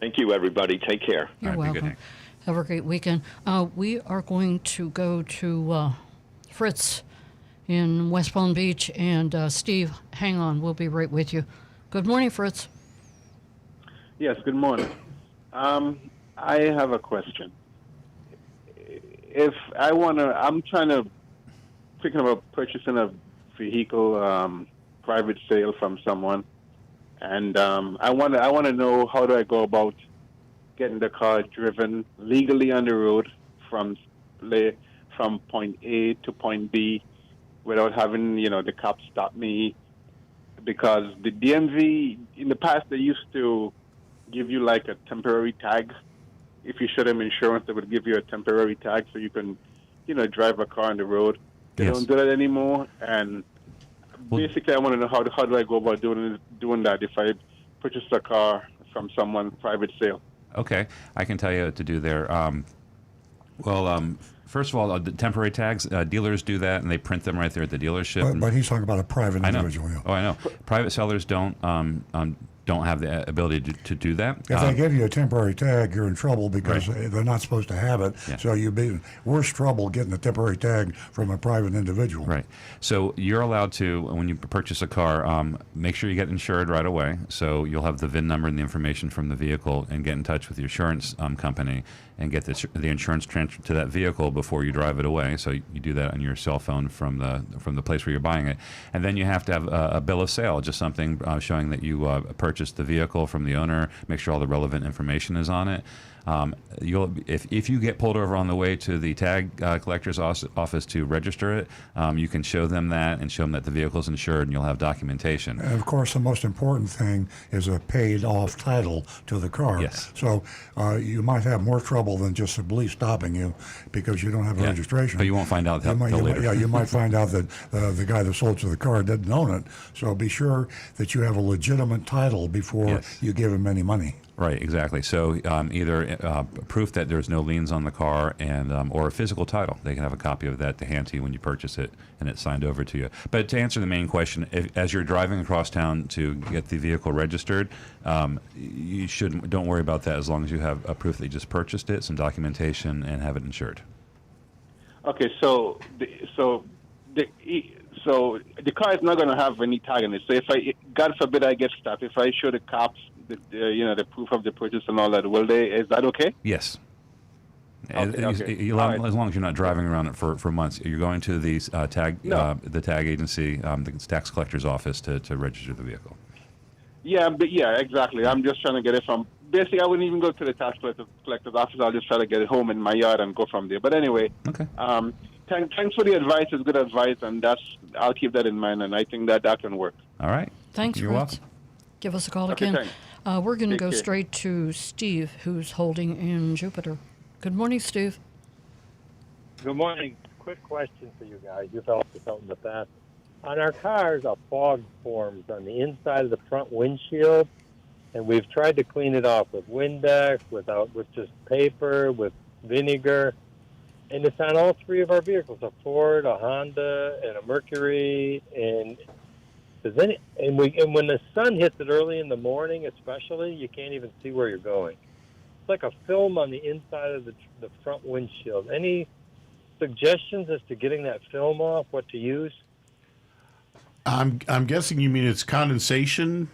Thank you, everybody. Take care. You're All right, be good, welcome. Hank. Have a great weekend. We are going to go to Fritz in West Palm Beach. And Steve, hang on. We'll be right with you. Good morning, Fritz. Yes, good morning. I have a question. If I'm thinking about purchasing a vehicle, private sale from someone, and I want to know, how do I go about getting the car driven legally on the road from point A to point B without having the cops stop me? Because the DMV in the past, they used to give you like a temporary tag. If you show them insurance, they would give you a temporary tag so you can drive a car on the road. They Yes. don't do that anymore, and basically I want to know how do I go about doing that if I purchase a car from someone, private sale. Okay, I can tell you what to do there. First of all, the temporary tags, dealers do that, and they print them right there at the dealership. But he's talking about a private I know. individual. Yeah. Oh, I know. Private sellers don't have the ability to do that. If they give you a temporary tag, you're in trouble because they're not supposed to have it. Yeah. So you'd be in worse trouble getting a temporary tag from a private individual. Right. So you're allowed to, when you purchase a car, make sure you get insured right away. So you'll have the VIN number and the information from the vehicle, and get in touch with your insurance company and get the insurance transferred to that vehicle before you drive it away. So you do that on your cell phone from the place where you're buying it, and then you have to have a bill of sale, just something showing that you purchased the vehicle from the owner. Make sure all the relevant information is on it. If you get pulled over on the way to the tag collector's office to register it, you can show them that and show them that the vehicle is insured, and you'll have documentation. And of course, the most important thing is a paid-off title to the car. Yes. So you might have more trouble than just the police stopping you because you don't have a registration. But you won't find out until later. You might find out that the guy that sold you the car didn't own it. So be sure that you have a legitimate title before you give him any money. Right, exactly. So either proof that there's no liens on the car, and or a physical title. They can have a copy of that to hand to you when you purchase it, and it's signed over to you. But to answer the main question, as you're driving across town to get the vehicle registered, don't worry about that as long as you have a proof that you just purchased it, some documentation, and have it insured. Okay, so the car is not going to have any tag on it. So if God forbid I get stopped, if I show the cops the proof of the purchase and all that, is that okay? Yes. Okay. As long as you're not driving around it for months, you're going to the tag agency, the tax collector's office to register the vehicle. Yeah, exactly. I'm just trying to get it from. Basically, I wouldn't even go to the tax collector's office. I'll just try to get it home in my yard and go from there. But anyway, okay. Thanks for the advice. It's good advice, and I'll keep that in mind, and I think that can work. All right. Thanks, You're Fritz. welcome. Give us a call Okay, again. thanks. We're going to Take go care. straight to Steve, who's holding in Jupiter. Good morning, Steve. Good morning. Quick question for you guys. You've helped us out in the past. On our cars, a fog forms on the inside of the front windshield, and we've tried to clean it off with Windex, with just paper, with vinegar, and it's on all three of our vehicles: a Ford, a Honda, and a Mercury. And when the sun hits it early in the morning, especially, you can't even see where you're going. It's like a film on the inside of the front windshield. Any suggestions as to getting that film off? What to use? I'm guessing you mean it's condensation.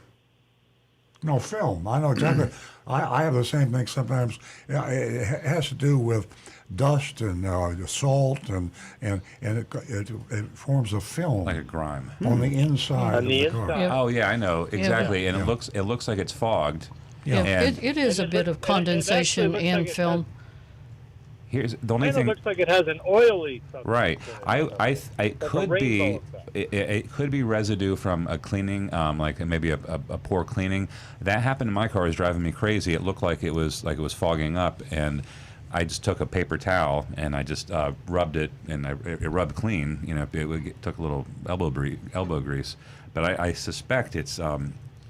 No, film. I know exactly. I have the same thing sometimes. It has to do with dust and salt, and it forms a film Like a grime. on the inside On the of the car. inside. Oh yeah, I know exactly, Yeah. and it looks like it's fogged. Yeah, And it is a bit of condensation looks and like it film. here's the only Kind of thing. looks like it has an oily substance. Right. in it. It could rainbow be effect. it could be residue from a cleaning, like maybe a poor cleaning. That happened in my car. It was driving me crazy. It looked like it was fogging up, and I just took a paper towel and I just rubbed it, and it rubbed clean. It took a little elbow grease, but I suspect it's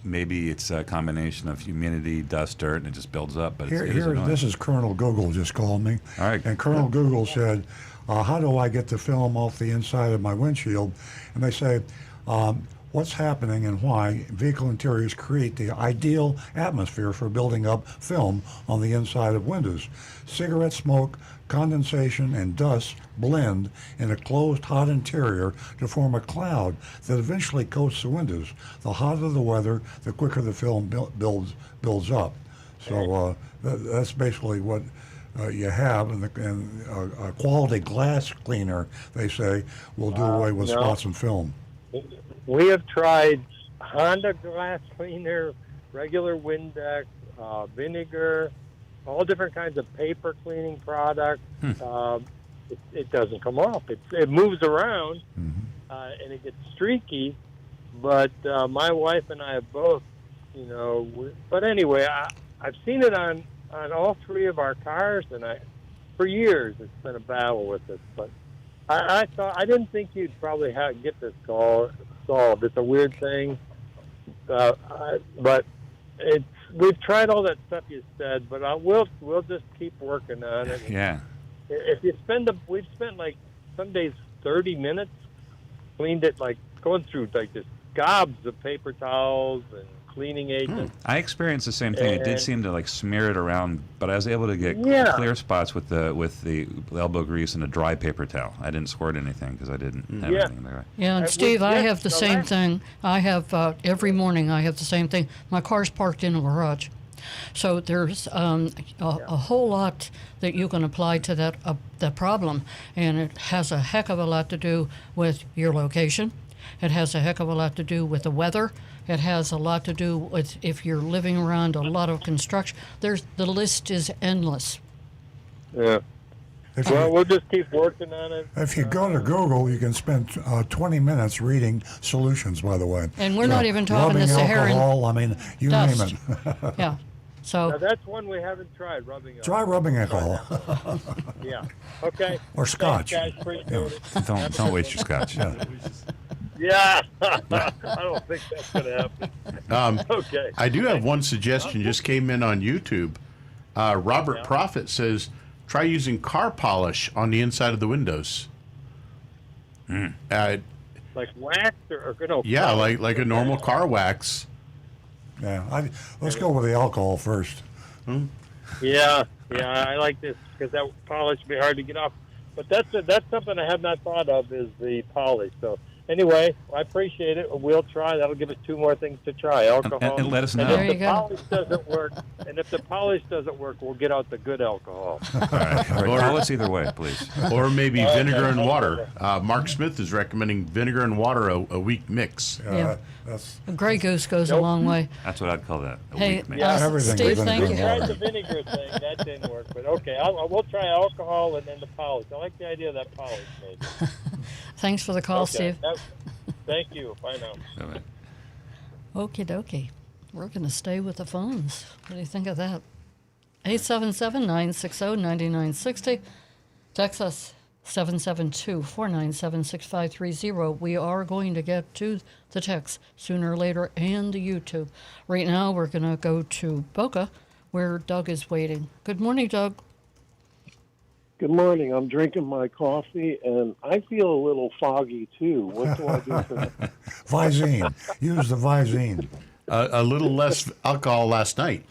maybe it's a combination of humidity, dust, dirt, and it just builds up. But this is Colonel Google just called me. All right. And Colonel Google said, how do I get the film off the inside of my windshield? And they say, what's happening and why vehicle interiors create the ideal atmosphere for building up film on the inside of windows. Cigarette smoke, condensation, and dust blend in a closed, hot interior to form a cloud that eventually coats the windows. The hotter the weather, the quicker the film builds up. So that's basically what you have, and a quality glass cleaner, they say, will do away with spots and film. We have tried Honda glass cleaner, regular Windex, vinegar, all different kinds of paper cleaning products. It doesn't come off. It moves around, and it gets streaky. But my wife and I have both, but anyway, I've seen it on all three of our cars, and for years it's been a battle with it. But I didn't think you'd probably get this solved. It's a weird thing, but we've tried all that stuff you said. But we'll just keep working on it. Yeah. If you we've spent like some days 30 minutes, cleaned it, like going through like just gobs of paper towels and cleaning agents. I experienced the same thing. It did seem to like smear it around, but I was able to get clear spots with the elbow grease and a dry paper towel. I didn't squirt anything because I didn't have anything there. Yeah, and Steve, I have the same thing. I have every morning. I have the same thing. My car's parked in a garage, so there's a whole lot that you can apply to that problem, and it has a heck of a lot to do with your location. It has a heck of a lot to do with the weather. It has a lot to do with if you're living around a lot of construction. The list is endless. Yeah. We'll just keep working on it. If you go to Google, you can spend 20 minutes reading solutions, by the way. And we're not even talking the Saharan alcohol, I mean, you dust. name it. Yeah. So now that's one we haven't tried, rubbing alcohol. Try rubbing alcohol. Yeah. Okay. Or scotch. Thanks, guys. Appreciate it. Don't waste your scotch. Yeah. I don't think that's going to happen. Okay. I do have one suggestion, just came in on YouTube. Robert Prophet says, try using car polish on the inside of the windows. Like wax or yeah, like a normal car wax. Yeah, let's go with the alcohol first. Yeah, I like this because that polish would be hard to get off. But that's something I have not thought of, is the polish. So anyway, I appreciate it. We'll try. That'll give us two more things to try: alcohol. And let us know. And if the polish doesn't work, we'll get out the good alcohol. All right. Call us either way, please. Or maybe vinegar and water. Mark Smith is recommending vinegar and water a week mix. Yeah. A Grey Goose goes a long way. That's what I'd call that. Hey, everything Steve, thank you. We tried the vinegar thing. That didn't work. But okay, we'll try alcohol and then the polish. I like the idea of that polish, maybe. Thanks for the call, Steve. Thank you. Bye now. Bye-bye. Okie dokie. We're going to stay with the phones. What do you think of that? 877-960-9960. Text us 772-497-6530. We are going to get to the text sooner or later and the YouTube. Right now, we're going to go to Boca, where Doug is waiting. Good morning, Doug. Good morning. I'm drinking my coffee, and I feel a little foggy, too. What do I do for that? Visine. Use the Visine. A little less alcohol last night.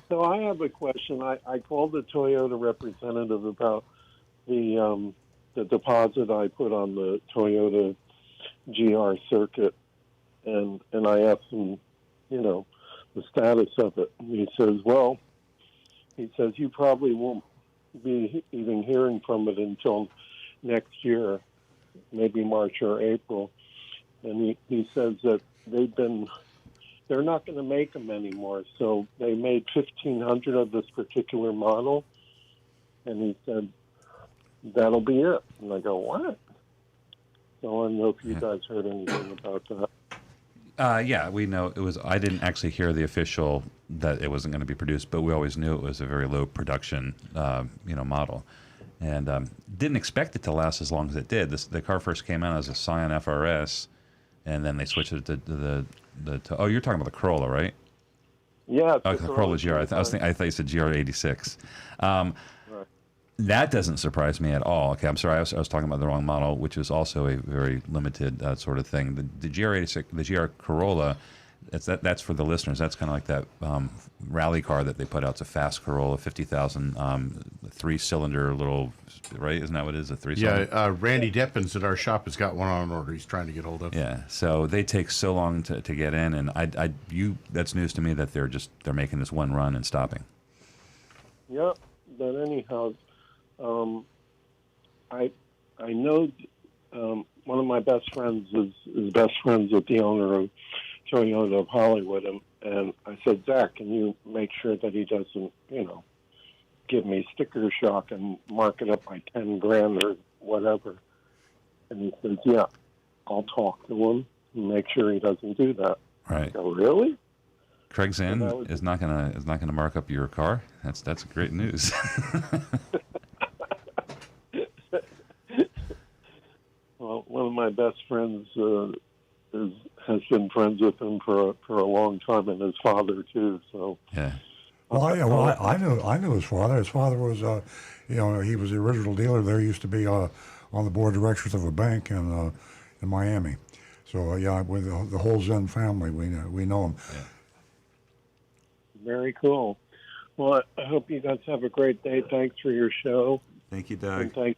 So I have a question. I called the Toyota representative about the deposit I put on the Toyota GR circuit, and I asked him, the status of it. And he says, you probably won't be even hearing from it until next year, maybe March or April. And he says that they're not going to make them anymore. So they made 1,500 of this particular model. And he said, that'll be it. And I go, what? So I don't know if you guys heard anything about that. Yeah, we know it was. I didn't actually hear the official that it wasn't going to be produced, but we always knew it was a very low production, model, and didn't expect it to last as long as it did. The car first came out as a Scion FRS, and then they switched it to the. Oh, you're talking about the Corolla, right? Yeah. Oh, the Corolla GR. I thought you said GR86. That doesn't surprise me at all. Okay, I'm sorry, I was talking about the wrong model, which is also a very limited sort of thing. The GR86, the GR Corolla, that's for the listeners. That's kind of like that rally car that they put out. It's a fast Corolla, 50,000, 3-cylinder little, right? Isn't that what it is? A 3-cylinder? Yeah, Randy Deppins at our shop has got one on order. He's trying to get hold of. Yeah, so they take so long to get in, and that's news to me that they're making this one run and stopping. Yep. But anyhow. I know one of my best friends is best friends with the owner of Toyota of Hollywood, and I said, Zach, can you make sure that he doesn't, give me sticker shock and mark it up by $10,000 or whatever? And he says, yeah, I'll talk to him and make sure he doesn't do that. Right. I go, really? Craig Zinn is not gonna mark up your car. That's great news. Well, one of my best friends has been friends with him for a long time, and his father too. So yeah. I knew his father. His father was, he was the original dealer there. He used to be on the board of directors of a bank in Miami. So with the whole Zen family, we know him. Yeah. Very cool. Well, I hope you guys have a great day. Thanks for your show. Thank you, Doug. And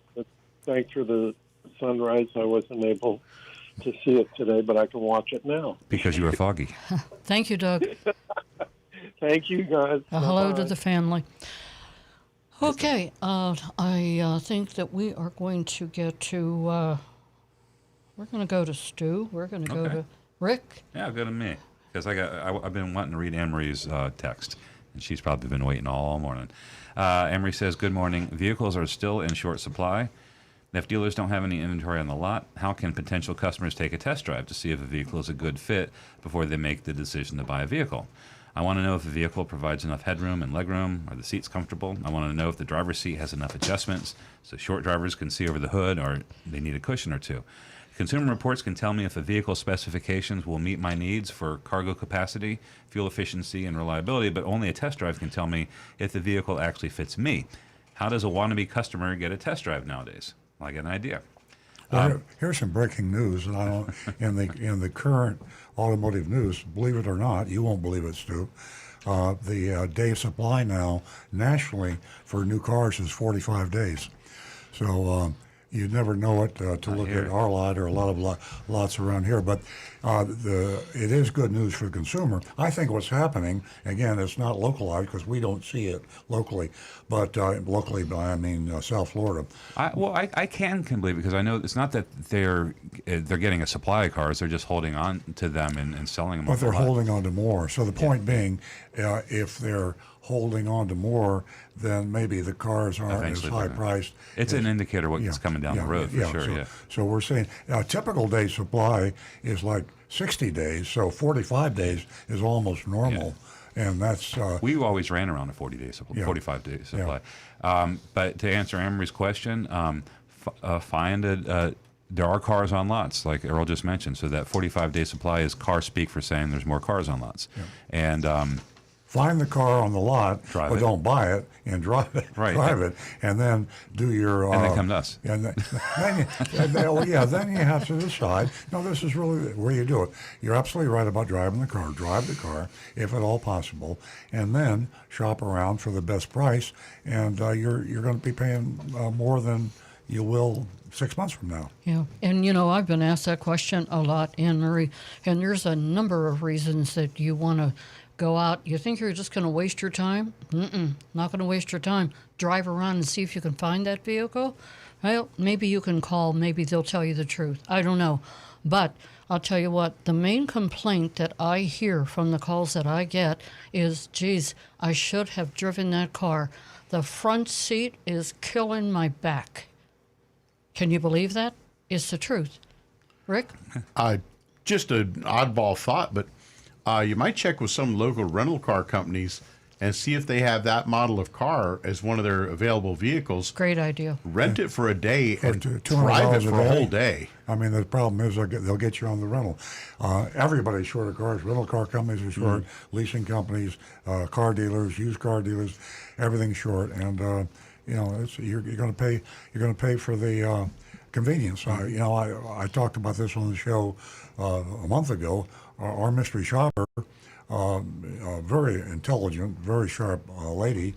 thanks for the sunrise. I wasn't able to see it today, but I can watch it now. Because you were foggy. Thank you, Doug. Thank you, guys. Hello to the family. Okay, I think that we are going to get to, we're going to go to Stu. We're going to go to Rick. Yeah, go to me. Because I've been wanting to read Emery's text, and she's probably been waiting all morning. Emery says, good morning. Vehicles are still in short supply. If dealers don't have any inventory on the lot, how can potential customers take a test drive to see if a vehicle is a good fit before they make the decision to buy a vehicle? I want to know if the vehicle provides enough headroom and legroom. Are the seats comfortable? I want to know if the driver's seat has enough adjustments so short drivers can see over the hood, or they need a cushion or two. Consumer Reports can tell me if a vehicle specifications will meet my needs for cargo capacity, fuel efficiency, and reliability, but only a test drive can tell me if the vehicle actually fits me. How does a wannabe customer get a test drive nowadays? I get an idea. Well, here's some breaking news, and I don't in the current automotive news. Believe it or not, you won't believe it, Stu. The day supply now nationally for new cars is 45 days. So you'd never know it to look at our lot or a lot of lots around here. But it is good news for the consumer. I think what's happening, again, it's not localized because we don't see it locally, but locally, I mean South Florida. I can believe it because I know it's not that they're getting a supply of cars; they're just holding on to them and selling them. But they're holding on to more. So the point being, if they're holding on to more, then maybe the cars aren't as high priced. It's an indicator what's coming down the road for sure. So we're saying a typical day supply is like 60 days, so 45 days is almost normal. And that's we always ran around a 40-day supply, 45-day supply. But to answer Emery's question, there are cars on lots, like Earl just mentioned. So that 45-day supply is car speak for saying there's more cars on lots. And find the car on the lot, but don't buy it and drive it. Drive it, and then do your. And then come to us. And then you have to decide. No, this is really where you do it. You're absolutely right about driving the car. Drive the car, if at all possible, and then shop around for the best price. And you're going to be paying more than you will 6 months from now. Yeah, and I've been asked that question a lot, Anne Marie, and there's a number of reasons that you want to go out. You think you're just going to waste your time? Not going to waste your time. Drive around and see if you can find that vehicle. Well, maybe you can call. Maybe they'll tell you the truth. I don't know. But I'll tell you what, the main complaint that I hear from the calls that I get is, geez, I should have driven that car. The front seat is killing my back. Can you believe that? It's the truth. Rick? just an oddball thought, but you might check with some local rental car companies and see if they have that model of car as one of their available vehicles. Great idea. Rent it for a day and $200 drive it for a whole day. I mean, the problem is they'll get you on the rental. Everybody's short of cars. Rental car companies are short. Leasing companies, car dealers, used car dealers, everything's short. And you're going to pay for the convenience. I talked about this on the show a month ago. Our mystery shopper, a very intelligent, very sharp lady,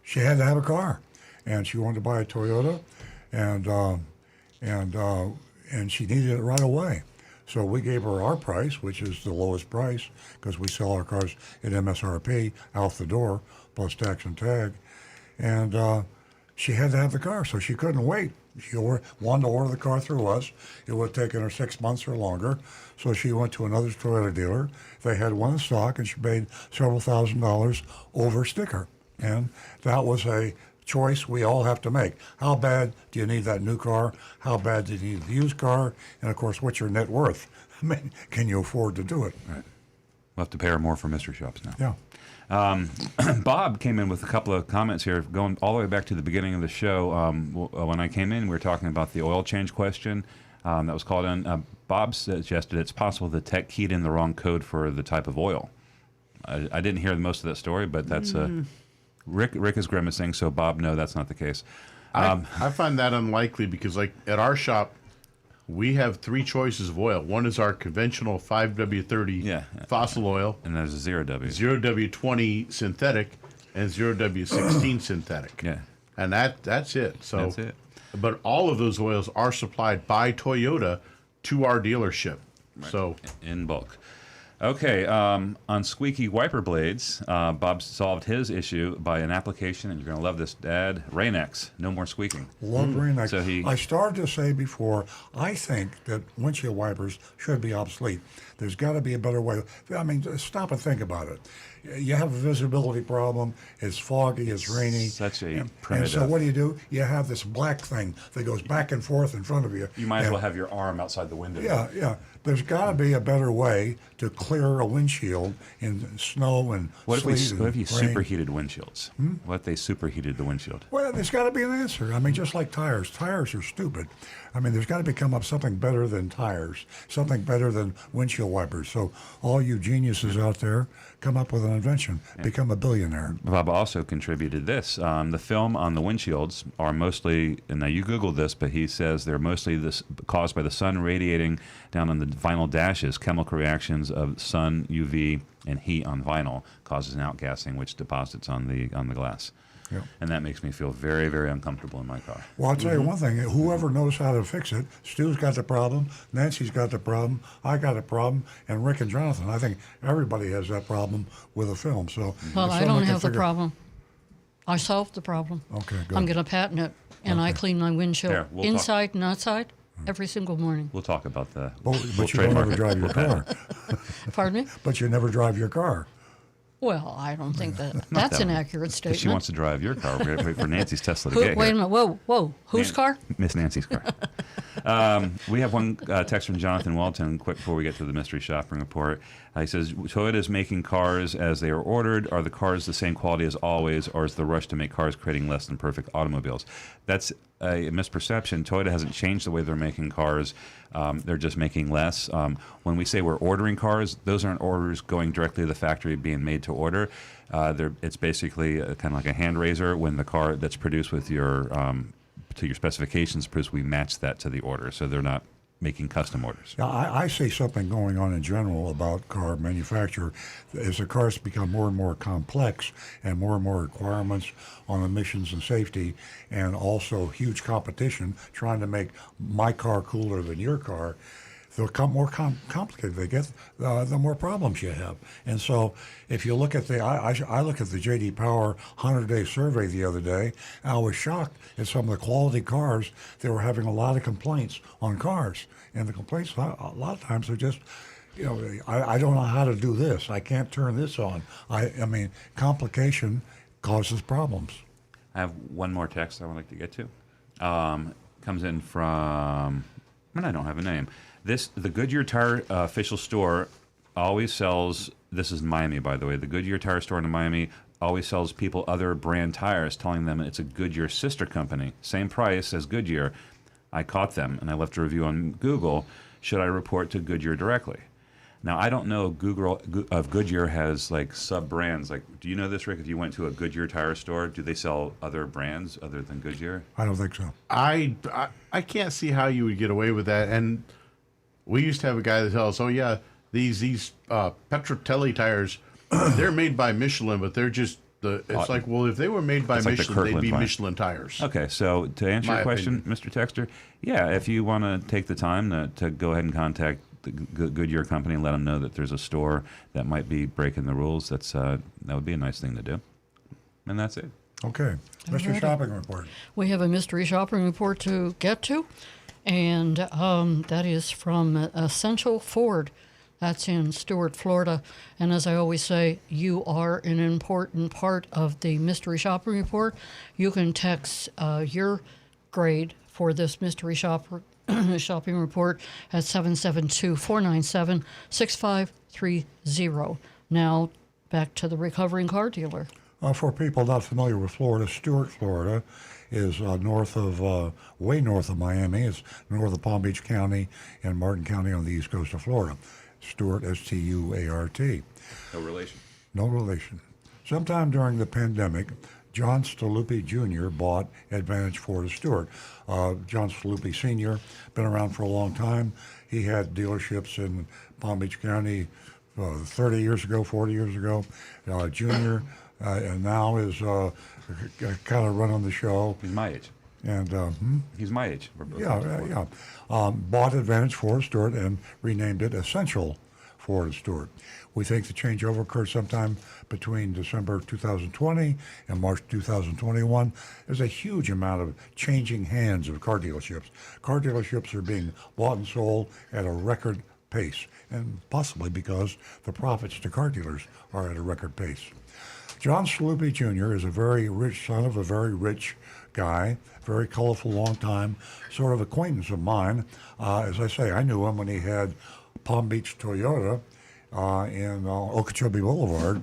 she had to have a car, and she wanted to buy a Toyota, and she needed it right away. So we gave her our price, which is the lowest price, because we sell our cars at MSRP out the door, plus tax and tag. And she had to have the car, so she couldn't wait. She wanted to order the car through us. It would have taken her 6 months or longer. So she went to another Toyota dealer. They had one in stock, and she paid several $1,000s over sticker. And that was a choice we all have to make. How bad do you need that new car? How bad do you need the used car? And, of course, what's your net worth? I mean, can you afford to do it? Right. We'll have to pay her more for mystery shops now. Yeah. Bob came in with a couple of comments here, going all the way back to the beginning of the show. When I came in, we were talking about the oil change question that was called in. Bob suggested it's possible the tech keyed in the wrong code for the type of oil. I didn't hear most of that story, but that's Rick is grimacing, so Bob, no, that's not the case. I find that unlikely because, like, at our shop, we have 3 choices of oil. One is our conventional 5W30 fossil oil. And there's a 0W. 0W20 synthetic and 0W16 synthetic. Yeah. And that's it. So, that's it. But all of those oils are supplied by Toyota to our dealership. Right. So in bulk. Okay, on squeaky wiper blades, Bob solved his issue by an application, and you're going to love this, Dad. Rain-X, no more squeaking. Love Rain-X. So I started to say before, I think that windshield wipers should be obsolete. There's got to be a better way. I mean, just stop and think about it. You have a visibility problem. It's foggy. It's rainy. Such a And primitive. so what do? You have this black thing that goes back and forth in front of you. You might as well have your arm outside the window. Yeah. There's got to be a better way to clear a windshield in snow and What if sleet you rain. superheated windshields? What if they superheated the windshield? Well, there's got to be an answer. I mean, just like tires. Tires are stupid. I mean, there's got to become up something better than tires, something better than windshield wipers. So all you geniuses out there, come up with an invention. Become a billionaire. Bob also contributed this. The film on the windshields are mostly, and now you Googled this, but he says they're mostly caused by the sun radiating down on the vinyl dashes. Chemical reactions of sun, UV, and heat on vinyl causes an outgassing, which deposits on the glass. Yep. And that makes me feel very, very uncomfortable in my car. Well, I'll tell you one thing. Whoever knows how to fix it, Stu's got the problem, Nancy's got the problem, I got a problem, and Rick and Jonathan. I think everybody has that problem with a film. So, Well, if I someone don't can have the figure- problem. I solved the problem. Okay, good. I'm going to patent it, and I clean my windshield There, we'll inside and outside every single morning. We'll talk about the. But we'll you don't trademark ever it. drive your car. Pardon me? But you never drive your car. Well, I don't think that's that an one. accurate But statement. she wants to drive your car. We're wait for Nancy's Tesla to get Wait here. a minute. Whoa. Whose car? Miss Nancy's car. We have one text from Jonathan Walton, quick before we get to the mystery shopping report. He says, Toyota is making cars as they are ordered. Are the cars the same quality as always, or is the rush to make cars creating less than perfect automobiles? That's a misperception. Toyota hasn't changed the way they're making cars. They're just making less. When we say we're ordering cars, those aren't orders going directly to the factory being made to order. It's basically kind of like a hand raiser. When the car that's produced with your to your specifications produced, we match that to the order. So they're not making custom orders. Yeah, I see something going on in general about car manufacture. As the cars become more and more complex and more requirements on emissions and safety, and also huge competition trying to make my car cooler than your car, they'll become more complicated. They get the more problems you have. And so if you look at I look at the J.D. Power 100-day survey the other day, and I was shocked at some of the quality cars. They were having a lot of complaints on cars. And the complaints, a lot of times, are just, I don't know how to do this. I can't turn this on. I mean, complication causes problems. I have one more text I would like to get to. Comes in from, and I don't have a name. The Goodyear Tire official store always sells. This is Miami, by the way. The Goodyear Tire store in Miami always sells people other brand tires, telling them it's a Goodyear sister company, same price as Goodyear. I caught them and I left a review on Google. Should I report to Goodyear directly? Now, I don't know if Goodyear has like sub brands. Like, do you know this, Rick? If you went to a Goodyear tire store, do they sell other brands other than Goodyear? I don't think so. I can't see how you would get away with that. And we used to have a guy that tells us, oh yeah, these Petrotelli tires, they're made by Michelin, but they're just it's like, well, if they were made by Michelin, they'd be Michelin tires. Okay, so to answer your question, Mr. Texter, yeah, if you want to take the time to go ahead and contact the Goodyear company and let them know that there's a store that might be breaking the rules, that would be a nice thing to do. And that's it. Okay. Mystery shopping report. We have a mystery shopping report to get to, and that is from Essential Ford. That's in Stuart, Florida. And as I always say, you are an important part of the mystery shopping report. You can text your grade for this mystery shopping report at 772-497-6530. Now, back to the recovering car dealer. For people not familiar with Florida, Stuart, Florida is way north of Miami. It's north of Palm Beach County and Martin County on the east coast of Florida. Stuart, Stuart. No relation. No relation. Sometime during the pandemic, John Staluppi Jr. bought Advantage Ford of Stuart. John Staluppi Sr. been around for a long time. He had dealerships in Palm Beach County 30 years ago, 40 years ago. Jr. And now is kind of running the show. He's my age. And he's my age. Yeah. Bought Advantage Ford Stuart and renamed it Essential Ford Stuart. We think the changeover occurred sometime between December 2020 and March 2021. There's a huge amount of changing hands of car dealerships. Car dealerships are being bought and sold at a record pace, and possibly because the profits to car dealers are at a record pace. John Staluppi Jr. is a very rich son of a very rich guy, very colorful, long time, sort of acquaintance of mine. As I say, I knew him when he had Palm Beach Toyota in Okeechobee Boulevard,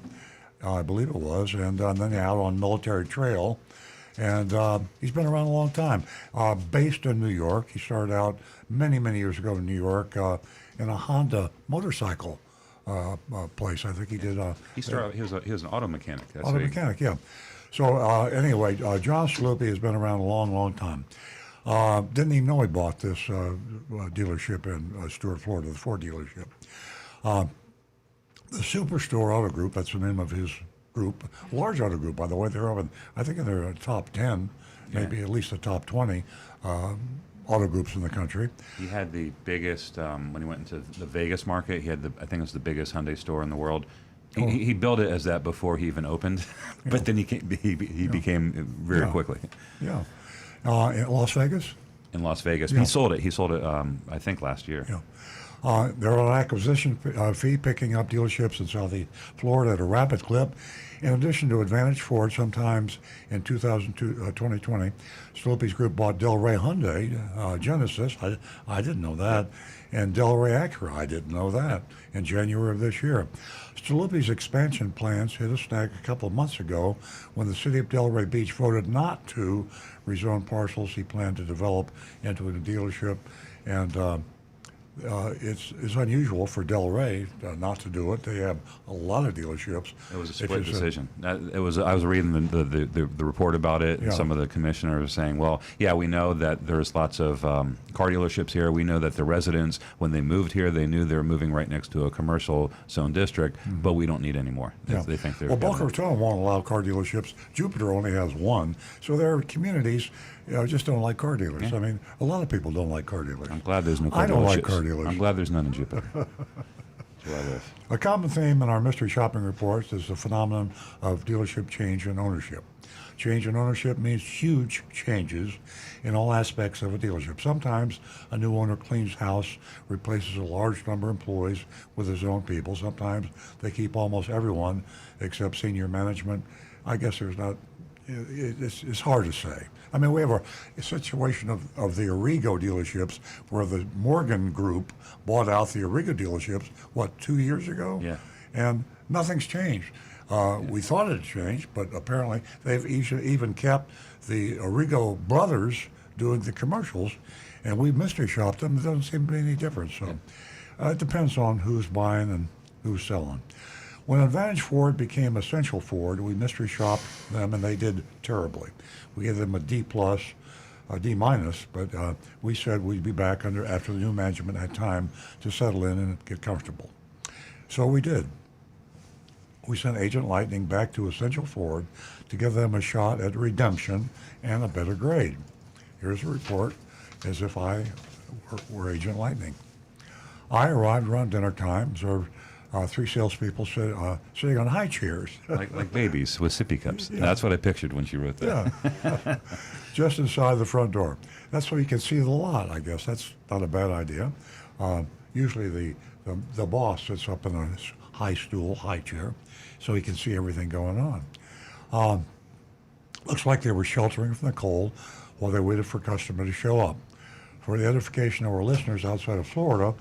I believe it was, and then out on Military Trail. And he's been around a long time. Based in New York, he started out many, many years ago in New York in a Honda motorcycle place. I think he did. He started. He was an auto mechanic. Auto mechanic, yeah. So anyway, John Staluppi has been around a long, long time. Didn't even know he bought this dealership in Stuart, Florida, the Ford dealership. The Superstore Auto Group, that's the name of his group, large auto group, by the way. They're up I think in their top 10, maybe at least the top 20 auto groups in the country. He had the biggest, when he went into the Vegas market, he had I think it was the biggest Hyundai store in the world. He built it as that before he even opened, but then he became very quickly. Yeah. In Las Vegas? In Las Vegas. Yeah. He sold it, I think, last year. Yeah. They're on an acquisition fee, picking up dealerships in Southeast Florida at a rapid clip. In addition to Advantage Ford, sometimes in 2020, Staluppi's group bought Delray Hyundai, Genesis, I didn't know that, and Delray Acura, I didn't know that, in January of this year. Staluppi's expansion plans hit a snag a couple of months ago when the city of Delray Beach voted not to rezone parcels he planned to develop into a dealership, and it's unusual for Delray not to do it. They have a lot of dealerships. It was a split decision. I was reading the report about it, and some of the commissioners were saying, well, yeah, we know that there's lots of car dealerships here. We know that the residents, when they moved here, they knew they were moving right next to a commercial zone district, but we don't need any more. Yeah. They think they're Boca Raton won't allow car dealerships. Jupiter only has one. So their communities just don't like car dealers. Yeah. I mean, a lot of people don't like car dealers. I'm glad there's no car dealerships. I don't like car dealers. I'm glad there's none in Jupiter. That's where I live. A common theme in our mystery shopping reports is the phenomenon of dealership change in ownership. Change in ownership means huge changes in all aspects of a dealership. Sometimes a new owner cleans house, replaces a large number of employees with his own people. Sometimes they keep almost everyone except senior management. I guess there's not It's hard to say. I mean, we have a situation of the Arrigo dealerships where the Morgan Group bought out the Arrigo dealerships, 2 years ago? Yeah. And nothing's changed. We thought it had changed, but apparently they've even kept the Arrigo brothers doing the commercials, and we mystery shopped them. It doesn't seem to be any difference. So it depends on who's buying and who's selling. When Advantage Ford became Essential Ford, we mystery shopped them, and they did terribly. We gave them a D+, a D-, but we said we'd be back after the new management had time to settle in and get comfortable. So we did. We sent Agent Lightning back to Essential Ford to give them a shot at redemption and a better grade. Here's a report as if I were Agent Lightning. I arrived around dinner time, observed 3 salespeople sitting on high chairs. like babies with sippy cups. Yeah. That's what I pictured when she wrote that. Yeah. Just inside the front door. That's where you can see the lot, I guess. That's not a bad idea. Usually the boss sits up in a high stool, high chair, so he can see everything going on. Looks like they were sheltering from the cold while they waited for a customer to show up. For the edification of our listeners outside of Florida,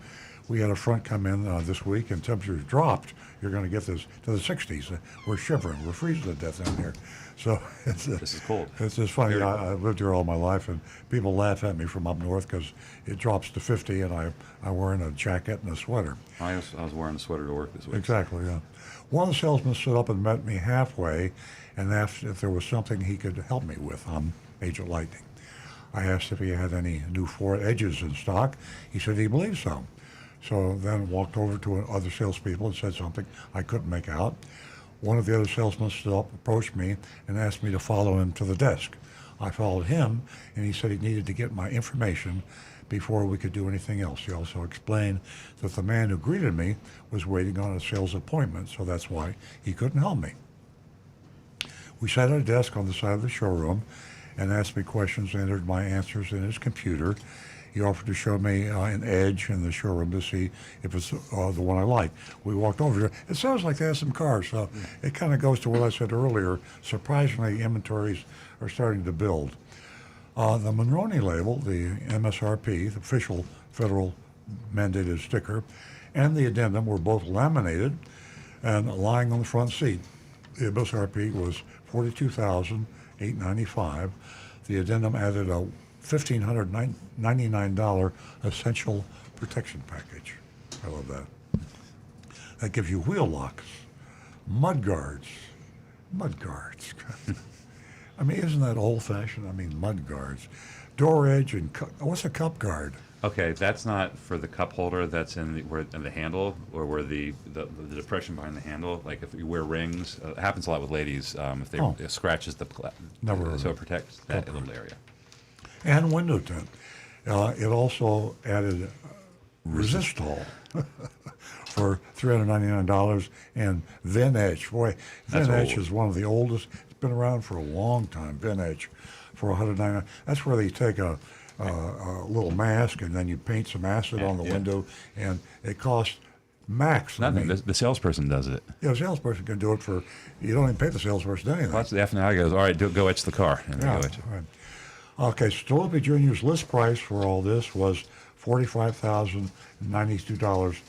we had a front come in this week, and temperatures dropped. You're going to get this to the 60s. We're shivering. We're freezing to death down here. So this is cold. It's just funny. I've lived here all my life, and people laugh at me from up north because it drops to 50, and I'm wearing a jacket and a sweater. I was wearing a sweater to work this week. Exactly, yeah. One of the salesmen stood up and met me halfway and asked if there was something he could help me with. I'm Agent Lightning. I asked if he had any new Ford Edges in stock. He said he believed so. So then walked over to other salespeople and said something I couldn't make out. One of the other salesmen stood up, approached me, and asked me to follow him to the desk. I followed him, and he said he needed to get my information before we could do anything else. He also explained that the man who greeted me was waiting on a sales appointment, so that's why he couldn't help me. We sat at a desk on the side of the showroom and asked me questions and entered my answers in his computer. He offered to show me an Edge in the showroom to see if it's the one I like. We walked over there. It sounds like they have some cars, so it kind of goes to what I said earlier. Surprisingly, inventories are starting to build. The Monroney label, the MSRP, the official federal mandated sticker, and the addendum were both laminated and lying on the front seat. The MSRP was $42,895. The addendum added a $1,599 essential protection package. I love that. That gives you wheel locks, mud guards. I mean, isn't that old-fashioned? I mean, mud guards. Door edge and what's a cup guard? Okay, that's not for the cup holder. That's in the handle, or where the depression behind the handle. Like if you wear rings, it happens a lot with ladies. If they it scratches so it protects that little area. And window tint. It also added Resistol for $399 and Vin Edge. Boy, Vin Edge is one of the oldest. It's been around for a long time. Vin Edge for $199. That's where they take a little mask and then you paint some acid on the window, and it costs max. Nothing. The salesperson does it. Yeah, the salesperson can do it for. You don't even pay the salesperson anything. Well, that's the F&I goes. All right, go etch the car. And yeah. Go etch it. Right. Okay, Stolpe Jr.'s list price for all this was $45,092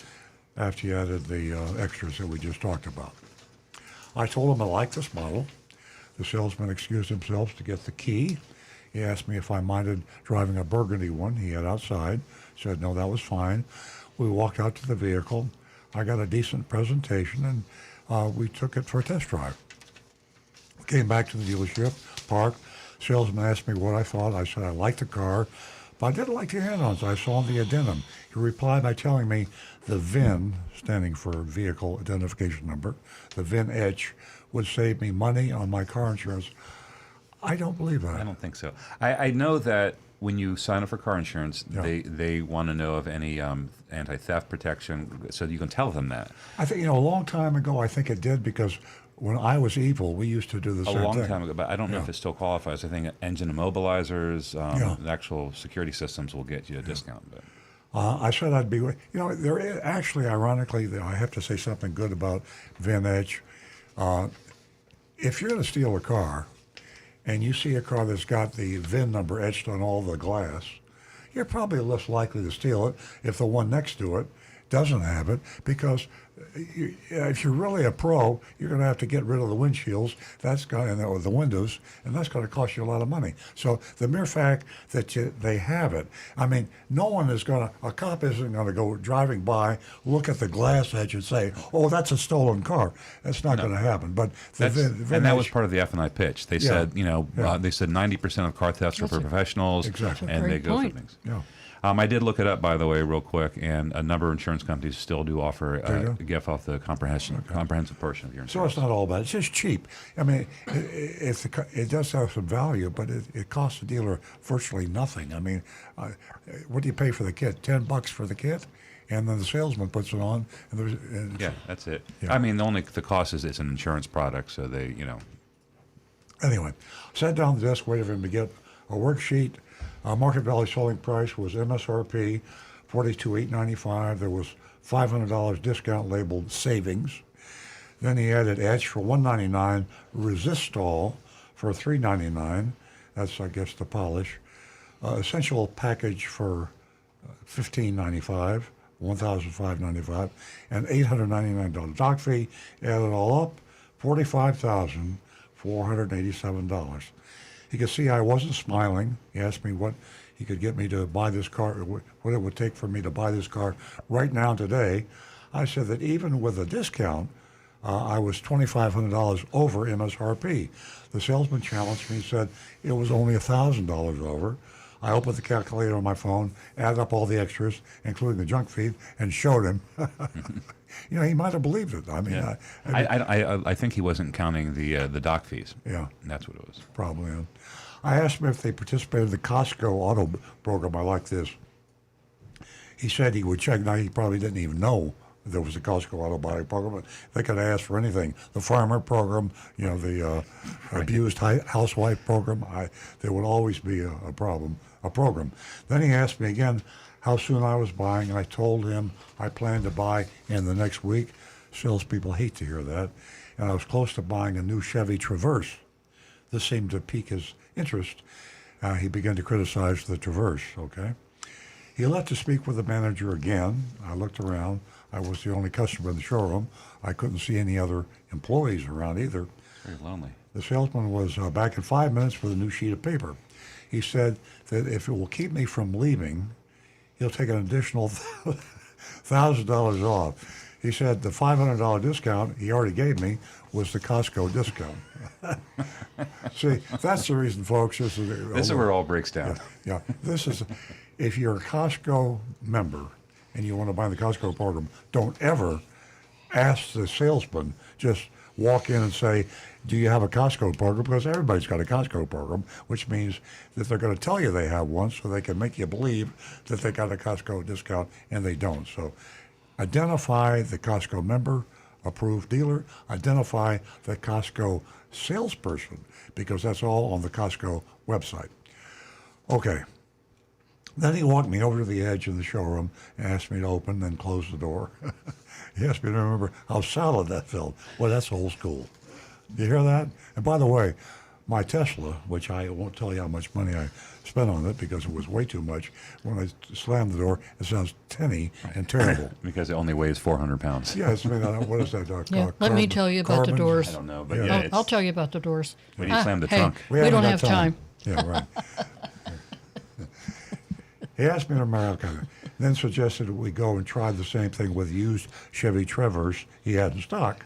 after you added the extras that we just talked about. I told him I liked this model. The salesman excused himself to get the key. He asked me if I minded driving a burgundy one he had outside. Said no, that was fine. We walked out to the vehicle. I got a decent presentation, and we took it for a test drive. We came back to the dealership, parked. Salesman asked me what I thought. I said I liked the car, but I didn't like the add-ons I saw in the addendum. He replied by telling me the VIN, standing for Vehicle Identification Number, the VIN Edge, would save me money on my car insurance. I don't believe that. I don't think so. I know that when you sign up for car insurance, they want to know of any anti-theft protection, so you can tell them that. I think, a long time ago, I think it did, because when I was evil, we used to do the same thing. A long time ago, but I don't know if it still qualifies. I think engine immobilizers, the actual security systems will get you a discount. But I said I'd be, there is, actually, ironically, I have to say something good about VIN Edge. If you're going to steal a car and you see a car that's got the VIN number etched on all the glass, you're probably less likely to steal it if the one next to it doesn't have it, because if you're really a pro, you're going to have to get rid of the windshields, or the windows, and that's going to cost you a lot of money. So the mere fact that they have it, I mean, a cop isn't going to go driving by, look at the glass edge and say, oh, that's a stolen car. That's not going to happen. But and that was part of the F&I pitch. They said, they said 90% of car thefts are for professionals, and they go for things. Yeah. I did look it up, by the way, real quick, and a number of insurance companies still do offer a gift off the comprehensive portion of your insurance. So it's not all bad. It's just cheap. I mean, it does have some value, but it costs the dealer virtually nothing. I mean, what do you pay for the kit? $10 for the kit? And then the salesman puts it on. Yeah, that's it. Yeah. I mean, the cost is it's an insurance product, so they, Anyway, sat down at the desk, waited for him to get a worksheet. Market value selling price was MSRP $42,895. There was $500 discount labeled savings. Then he added edge for $199, resistol for $399. That's, I guess, the polish. Essential package for $1,595, $1,595, and $899 dock fee. Add it all up, $45,487. He could see I wasn't smiling. He asked me what he could get me to buy this car, what it would take for me to buy this car right now today. I said that even with a discount, I was $2,500 over MSRP. The salesman challenged me and said it was only $1,000 over. I opened the calculator on my phone, added up all the extras, including the junk feed, and showed him. He might have believed it. I mean, yeah. I think he wasn't counting the dock fees. Yeah, that's what it was. Probably. I asked him if they participated in the Costco auto program. I like this. He said he would check. Now, he probably didn't even know there was a Costco auto body program, but they could ask for anything. The farmer program, the abused housewife program. There would always be a program. Then he asked me again how soon I was buying. I told him I planned to buy in the next week. Salespeople hate to hear that. And I was close to buying a new Chevy Traverse. This seemed to pique his interest. He began to criticize the Traverse, okay? He left to speak with the manager again. I looked around. I was the only customer in the showroom. I couldn't see any other employees around either. Very lonely. The salesman was back in 5 minutes with a new sheet of paper. He said that if it will keep me from leaving, he'll take an additional $1,000 off. He said the $500 discount he already gave me was the Costco discount. See, that's the reason, folks. This is where it all breaks down. Yeah. This is, if you're a Costco member and you want to buy the Costco program, don't ever ask the salesman, just walk in and say, do you have a Costco program? Because everybody's got a Costco program, which means that they're going to tell you they have one so they can make you believe that they got a Costco discount, and they don't. So identify the Costco member, approved dealer, identify the Costco salesperson, because that's all on the Costco website. Okay. Then he walked me over to the edge of the showroom and asked me to open and close the door. He asked me to remember how solid that felt. Well, that's old school. You hear that? And by the way, my Tesla, which I won't tell you how much money I spent on it because it was way too much, when I slammed the door, it sounds tinny and terrible. Because it only weighs 400 pounds. Yes, I mean, what is that? Let me tell you about the doors. I don't know, but yeah. I'll tell you about the doors. When you slam the trunk. We don't have time. Yeah, right. He asked me to America, then suggested that we go and try the same thing with used Chevy Traverse he had in stock.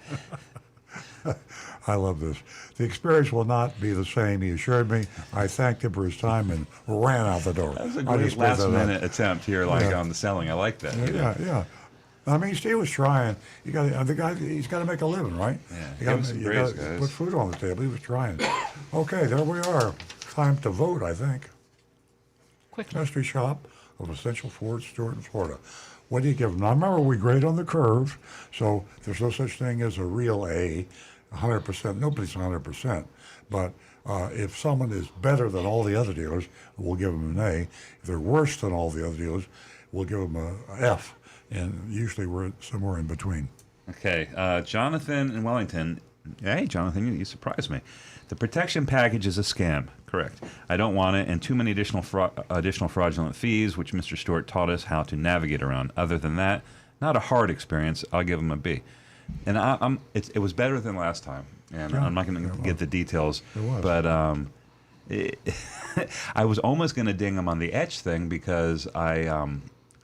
I love this. The experience will not be the same, he assured me. I thanked him for his time and ran out the door. That was a great last-minute attempt here, on the selling. I like that. Yeah. I mean, he was trying. He's got to make a living, right? Yeah, you got to put food on the table. He was trying. Okay, there we are. Time to vote, I think. Quickly. Mystery shop of Essential Ford, Stewart, and Florida. What do you give them? Now, remember, we grade on the curve, so there's no such thing as a real A, 100%. Nobody's 100%. But if someone is better than all the other dealers, we'll give them an A. If they're worse than all the other dealers, we'll give them a F. And usually we're somewhere in between. Okay. Jonathan in Wellington, Hey, Jonathan, you surprised me. The protection package is a scam. Correct. I don't want it, and too many additional fraudulent fees, which Mr. Stewart taught us how to navigate around. Other than that, not a hard experience. I'll give him a B. And it was better than last time. And Yeah, I'm not going to get the details, It was. but I was almost going to ding him on the etch thing because I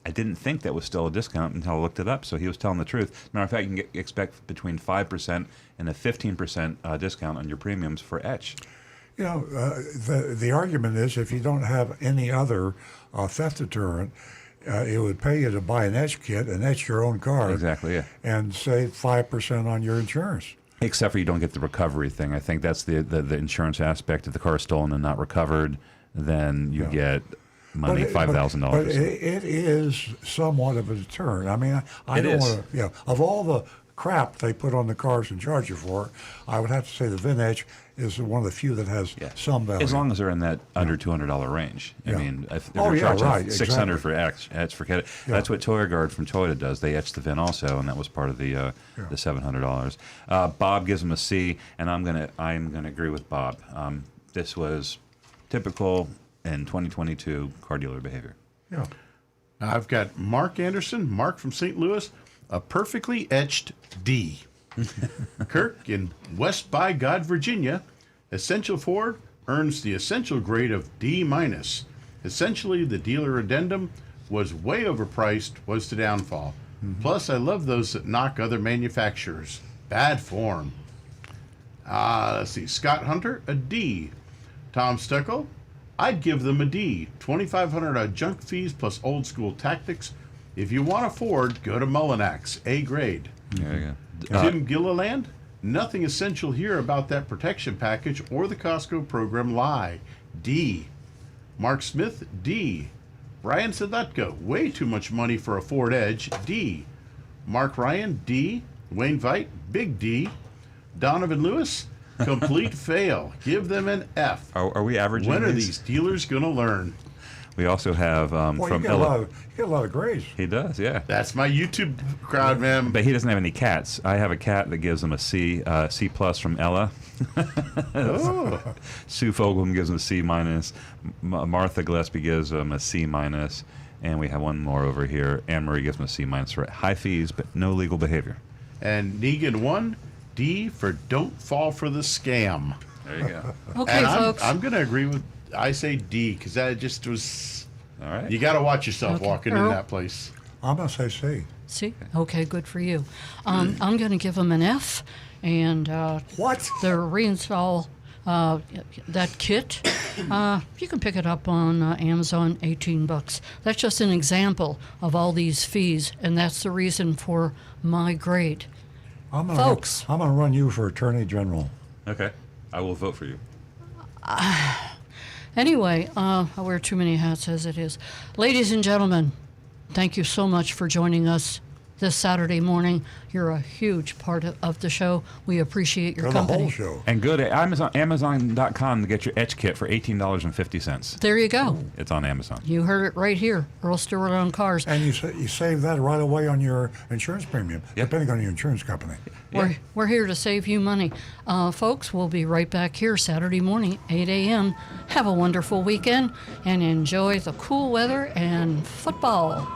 didn't think that was still a discount until I looked it up. So he was telling the truth. Matter of fact, you can expect between 5% and a 15% discount on your premiums for etch. You know, the argument is if you don't have any other theft deterrent, it would pay you to buy an etch kit and etch your own car. Exactly, yeah. And save 5% on your insurance. Except for you don't get the recovery thing. I think that's the insurance aspect. If the car is stolen and not recovered, then you get money, $5,000. But it is somewhat of a deterrent. I mean, I don't want to, of all the crap they put on the cars and charge you for, I would have to say the VinEdge is one of the few that has some value. As long as they're in that under $200 range. I mean, if they're charging $600 exactly. for etch, forget it. Yeah. That's what Toyo Guard from Toyota does. They etch the VIN also, and that was part of the $700. Bob gives them a C, and I'm gonna agree with Bob. This was typical in 2022 car dealer behavior. Yeah. I've got Mark Anderson, Mark from St. Louis, a perfectly etched D. Kirk in West by God, Virginia, Essential Ford earns the essential grade of D-. Essentially, the dealer addendum was way overpriced, was the downfall. Plus, I love those that knock other manufacturers. Bad form. Let's see. Scott Hunter, a D. Tom Stuckel, I'd give them a D. $2,500 on junk fees plus old school tactics. If you want a Ford, go to Mullinax, A grade. There you go. Tim Gilliland, nothing essential here about that protection package or the Costco program lie. D. Mark Smith, D. Brian Sadutko, way too much money for a Ford Edge, D. Mark Ryan, D. Wayne Veit, big D. Donovan Lewis, complete fail. Give them an F. Are we averaging When are these? these dealers going to learn? We also have Well, from you get a lot of grades. He does, yeah. That's my YouTube crowd, man. But he doesn't have any cats. I have a cat that gives him a C, C plus from Ella. Oh. Sue Fogelman gives him a C minus. Martha Gillespie gives him a C minus. And we have one more over here. Anne Marie gives him a C minus for high fees, but no legal behavior. And Negan 1, D for don't fall for the scam. There you go. Okay, and folks. I'm going to agree with, I say D, because that just was, all right. You got to watch yourself Okay. walking in Earl? that place. I'm going to say C. See? Okay, good for you. I'm going to give them an F. And what? The reinstall that kit, you can pick it up on Amazon, $18. That's just an example of all these fees, and that's the reason for my grade. Folks. I'm going to run you for Attorney General. Okay. I will vote for you. Anyway, I wear too many hats as it is. Ladies and gentlemen, thank you so much for joining us this Saturday morning. You're a huge part of the show. We appreciate your company. The whole show. And go to Amazon.com to get your etch kit for $18.50. There you go. It's on Amazon. You heard it right here. Earl Stewart on Cars. And you save that right away on your insurance premium, depending on your insurance company. We're here to save you money. Folks, we'll be right back here Saturday morning, 8 a.m. Have a wonderful weekend and enjoy the cool weather and football.